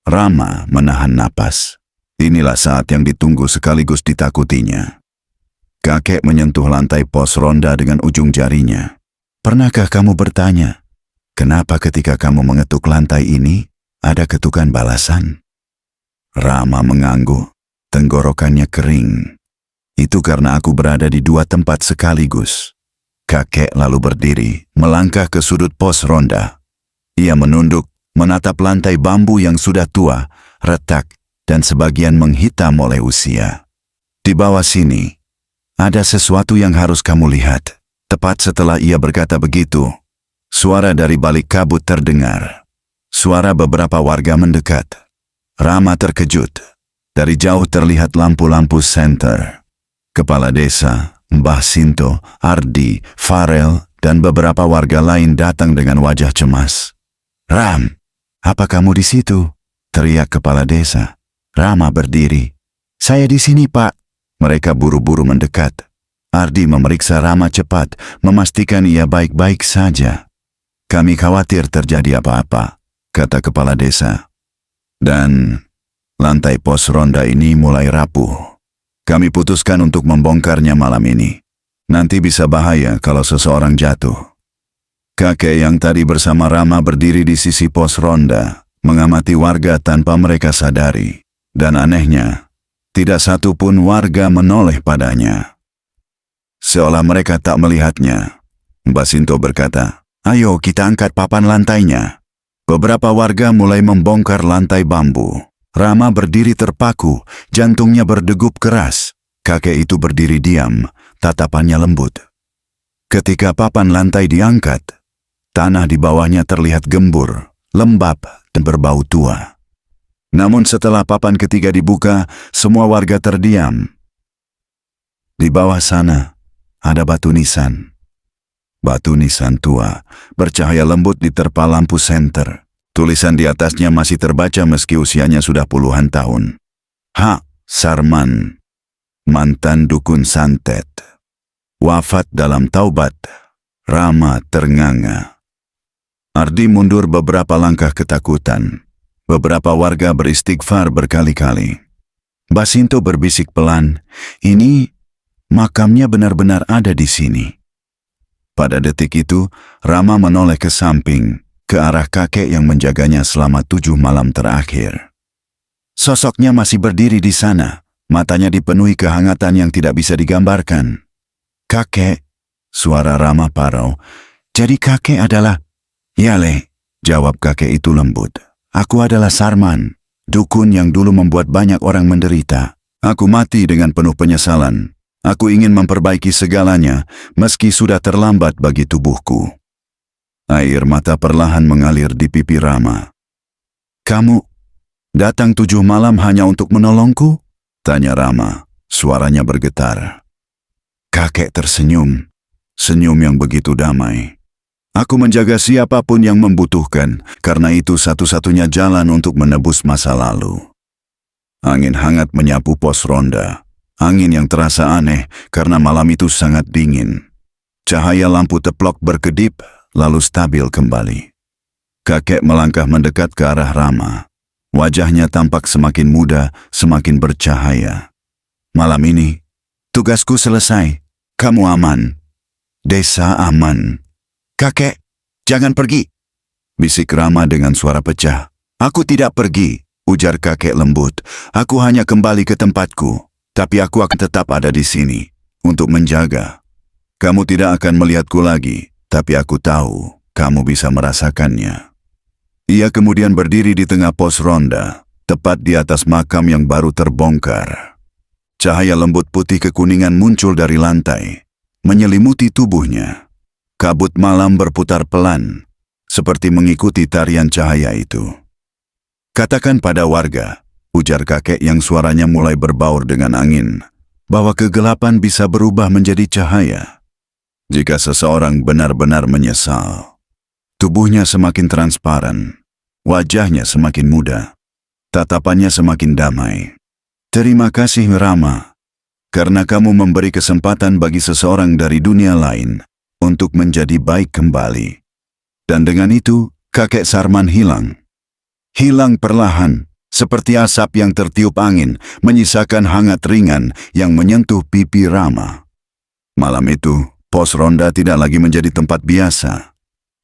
Rama menahan napas. Inilah saat yang ditunggu sekaligus ditakutinya. Kakek menyentuh lantai pos ronda dengan ujung jarinya. Pernahkah kamu bertanya, kenapa ketika kamu mengetuk lantai ini, ada ketukan balasan? Rama mengangguk, tenggorokannya kering. Itu karena aku berada di dua tempat sekaligus. Kakek lalu berdiri, melangkah ke sudut pos ronda. Ia menunduk, menatap lantai bambu yang sudah tua, retak, dan sebagian menghitam oleh usia. Di bawah sini, ada sesuatu yang harus kamu lihat. Tepat setelah ia berkata begitu, suara dari balik kabut terdengar. Suara beberapa warga mendekat. Rama terkejut. Dari jauh terlihat lampu-lampu senter. Kepala desa, Mbah Sinto, Ardi, Farel, dan beberapa warga lain datang dengan wajah cemas. Ram, apa kamu di situ? Teriak kepala desa. Rama berdiri. Saya di sini, Pak. Mereka buru-buru mendekat. Ardi memeriksa Rama cepat, memastikan ia baik-baik saja. Kami khawatir terjadi apa-apa, kata kepala desa. Dan lantai pos ronda ini mulai rapuh. Kami putuskan untuk membongkarnya malam ini. Nanti bisa bahaya kalau seseorang jatuh. Kakek yang tadi bersama Rama berdiri di sisi pos ronda, mengamati warga tanpa mereka sadari. Dan anehnya, tidak satu pun warga menoleh padanya. Seolah mereka tak melihatnya. Mbah Sinto berkata, ayo kita angkat papan lantainya. Beberapa warga mulai membongkar lantai bambu. Rama berdiri terpaku, jantungnya berdegup keras. Kakek itu berdiri diam, tatapannya lembut. Ketika papan lantai diangkat, tanah di bawahnya terlihat gembur, lembab, dan berbau tua. Namun setelah papan ketiga dibuka, semua warga terdiam. Di bawah sana, ada batu nisan. Batu nisan tua, bercahaya lembut diterpa lampu senter. Tulisan di atasnya masih terbaca meski usianya sudah puluhan tahun. H. Sarman, mantan dukun santet. Wafat dalam taubat. Rama ternganga. Ardi mundur beberapa langkah ketakutan. Beberapa warga beristighfar berkali-kali. Mbah Sinto berbisik pelan, ini makamnya benar-benar ada di sini. Pada detik itu, Rama menoleh ke samping, ke arah kakek yang menjaganya selama 7 malam terakhir. Sosoknya masih berdiri di sana, matanya dipenuhi kehangatan yang tidak bisa digambarkan. Kakek, suara Rama parau, jadi kakek adalah... Ya Le, jawab kakek itu lembut. Aku adalah Sarman, dukun yang dulu membuat banyak orang menderita. Aku mati dengan penuh penyesalan. Aku ingin memperbaiki segalanya, meski sudah terlambat bagi tubuhku. Air mata perlahan mengalir di pipi Rama. Kamu datang 7 malam hanya untuk menolongku? Tanya Rama, suaranya bergetar. Kakek tersenyum, senyum yang begitu damai. Aku menjaga siapapun yang membutuhkan, karena itu satu-satunya jalan untuk menebus masa lalu. Angin hangat menyapu pos ronda. Angin yang terasa aneh karena malam itu sangat dingin. Cahaya lampu teplok berkedip, lalu stabil kembali. Kakek melangkah mendekat ke arah Rama. Wajahnya tampak semakin muda, semakin bercahaya. Malam ini, tugasku selesai. Kamu aman. Desa aman. Kakek, jangan pergi. Bisik Rama dengan suara pecah. Aku tidak pergi, ujar kakek lembut. Aku hanya kembali ke tempatku. Tapi aku akan tetap ada di sini, untuk menjaga. Kamu tidak akan melihatku lagi, tapi aku tahu kamu bisa merasakannya. Ia kemudian berdiri di tengah pos ronda, tepat di atas makam yang baru terbongkar. Cahaya lembut putih kekuningan muncul dari lantai, menyelimuti tubuhnya. Kabut malam berputar pelan, seperti mengikuti tarian cahaya itu. Katakan pada warga, ujar kakek yang suaranya mulai berbaur dengan angin, bahwa kegelapan bisa berubah menjadi cahaya. Jika seseorang benar-benar menyesal. Tubuhnya semakin transparan, wajahnya semakin muda, tatapannya semakin damai. Terima kasih Rama, karena kamu memberi kesempatan bagi seseorang dari dunia lain untuk menjadi baik kembali. Dan dengan itu, kakek Sarman hilang. Hilang perlahan, seperti asap yang tertiup angin, menyisakan hangat ringan yang menyentuh pipi Rama. Malam itu, pos ronda tidak lagi menjadi tempat biasa.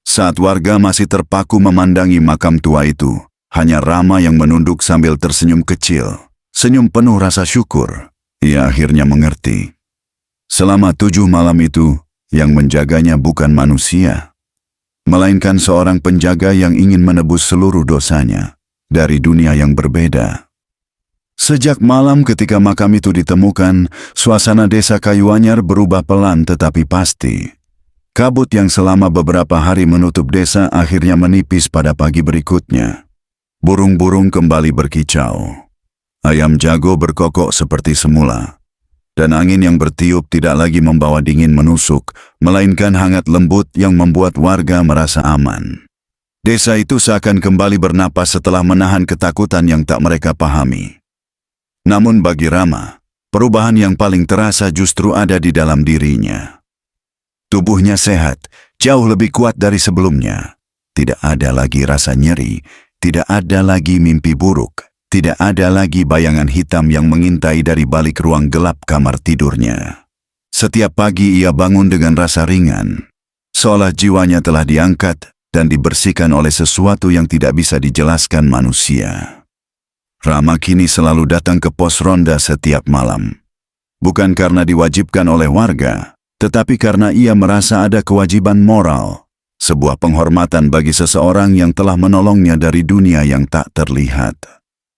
Saat warga masih terpaku memandangi makam tua itu, hanya Rama yang menunduk sambil tersenyum kecil. Senyum penuh rasa syukur. Ia akhirnya mengerti. Selama 7 malam itu, yang menjaganya bukan manusia, melainkan seorang penjaga yang ingin menebus seluruh dosanya dari dunia yang berbeda. Sejak malam ketika makam itu ditemukan, suasana desa Kayuanyar berubah pelan tetapi pasti. Kabut yang selama beberapa hari menutup desa akhirnya menipis pada pagi berikutnya. Burung-burung kembali berkicau. Ayam jago berkokok seperti semula. Dan angin yang bertiup tidak lagi membawa dingin menusuk, melainkan hangat lembut yang membuat warga merasa aman. Desa itu seakan kembali bernapas setelah menahan ketakutan yang tak mereka pahami. Namun bagi Rama, perubahan yang paling terasa justru ada di dalam dirinya. Tubuhnya sehat, jauh lebih kuat dari sebelumnya. Tidak ada lagi rasa nyeri, tidak ada lagi mimpi buruk, tidak ada lagi bayangan hitam yang mengintai dari balik ruang gelap kamar tidurnya. Setiap pagi ia bangun dengan rasa ringan, seolah jiwanya telah diangkat dan dibersihkan oleh sesuatu yang tidak bisa dijelaskan manusia. Rama kini selalu datang ke pos ronda setiap malam. Bukan karena diwajibkan oleh warga, tetapi karena ia merasa ada kewajiban moral, sebuah penghormatan bagi seseorang yang telah menolongnya dari dunia yang tak terlihat.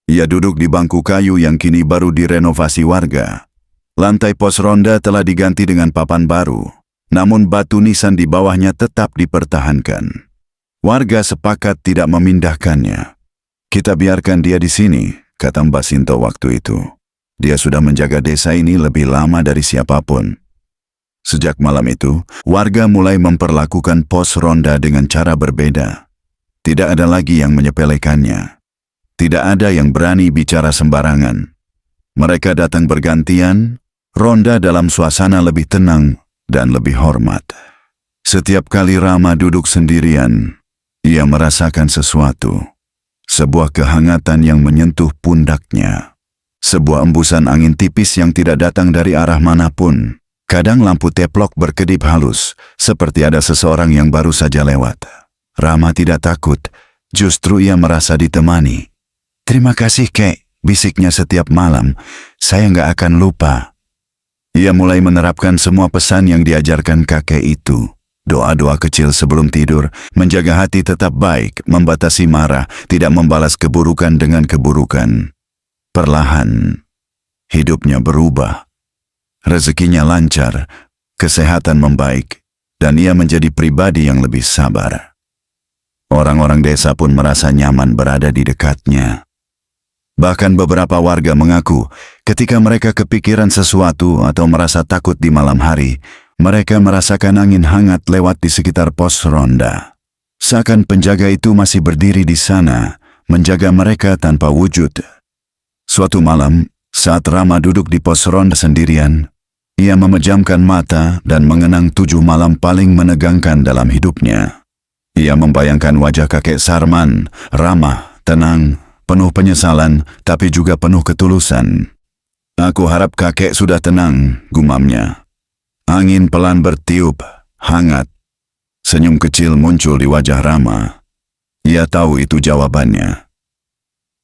Ia duduk di bangku kayu yang kini baru direnovasi warga. Lantai pos ronda telah diganti dengan papan baru, namun batu nisan di bawahnya tetap dipertahankan. Warga sepakat tidak memindahkannya. Kita biarkan dia di sini, kata Mbak Sinto waktu itu. Dia sudah menjaga desa ini lebih lama dari siapapun. Sejak malam itu, warga mulai memperlakukan pos ronda dengan cara berbeda. Tidak ada lagi yang menyepelekannya. Tidak ada yang berani bicara sembarangan. Mereka datang bergantian, ronda dalam suasana lebih tenang dan lebih hormat. Setiap kali Rama duduk sendirian, ia merasakan sesuatu. Sebuah kehangatan yang menyentuh pundaknya. Sebuah embusan angin tipis yang tidak datang dari arah manapun. Kadang lampu teplok berkedip halus, seperti ada seseorang yang baru saja lewat. Rama tidak takut, justru ia merasa ditemani. Terima kasih, Kek, bisiknya setiap malam. Saya nggak akan lupa. Ia mulai menerapkan semua pesan yang diajarkan kakek itu. Doa-doa kecil sebelum tidur, menjaga hati tetap baik, membatasi marah, tidak membalas keburukan dengan keburukan. Perlahan, hidupnya berubah. Rezekinya lancar, kesehatan membaik, dan ia menjadi pribadi yang lebih sabar. Orang-orang desa pun merasa nyaman berada di dekatnya. Bahkan beberapa warga mengaku, ketika mereka kepikiran sesuatu atau merasa takut di malam hari, mereka merasakan angin hangat lewat di sekitar pos ronda. Seakan penjaga itu masih berdiri di sana, menjaga mereka tanpa wujud. Suatu malam, saat Rama duduk di pos ronda sendirian, ia memejamkan mata dan mengenang 7 malam paling menegangkan dalam hidupnya. Ia membayangkan wajah kakek Sarman, ramah, tenang, penuh penyesalan, tapi juga penuh ketulusan. Aku harap kakek sudah tenang, gumamnya. Angin pelan bertiup, hangat. Senyum kecil muncul di wajah Rama. Ia tahu itu jawabannya.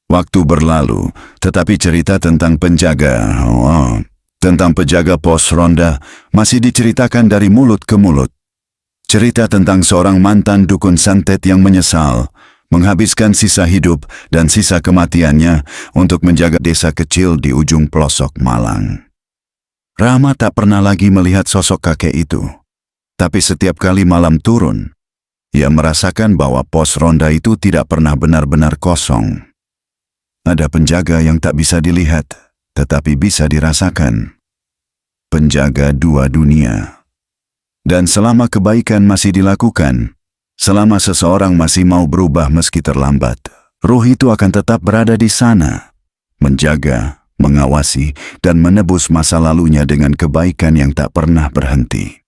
Waktu berlalu, tetapi cerita tentang penjaga, tentang penjaga pos ronda masih diceritakan dari mulut ke mulut. Cerita tentang seorang mantan dukun santet yang menyesal, menghabiskan sisa hidup dan sisa kematiannya untuk menjaga desa kecil di ujung pelosok Malang. Rama tak pernah lagi melihat sosok kakek itu. Tapi setiap kali malam turun, ia merasakan bahwa pos ronda itu tidak pernah benar-benar kosong. Ada penjaga yang tak bisa dilihat, tetapi bisa dirasakan. Penjaga 2 dunia. Dan selama kebaikan masih dilakukan, Selama seseorang masih mau berubah meski terlambat, roh itu akan tetap berada di sana, menjaga, mengawasi, dan menebus masa lalunya dengan kebaikan yang tak pernah berhenti.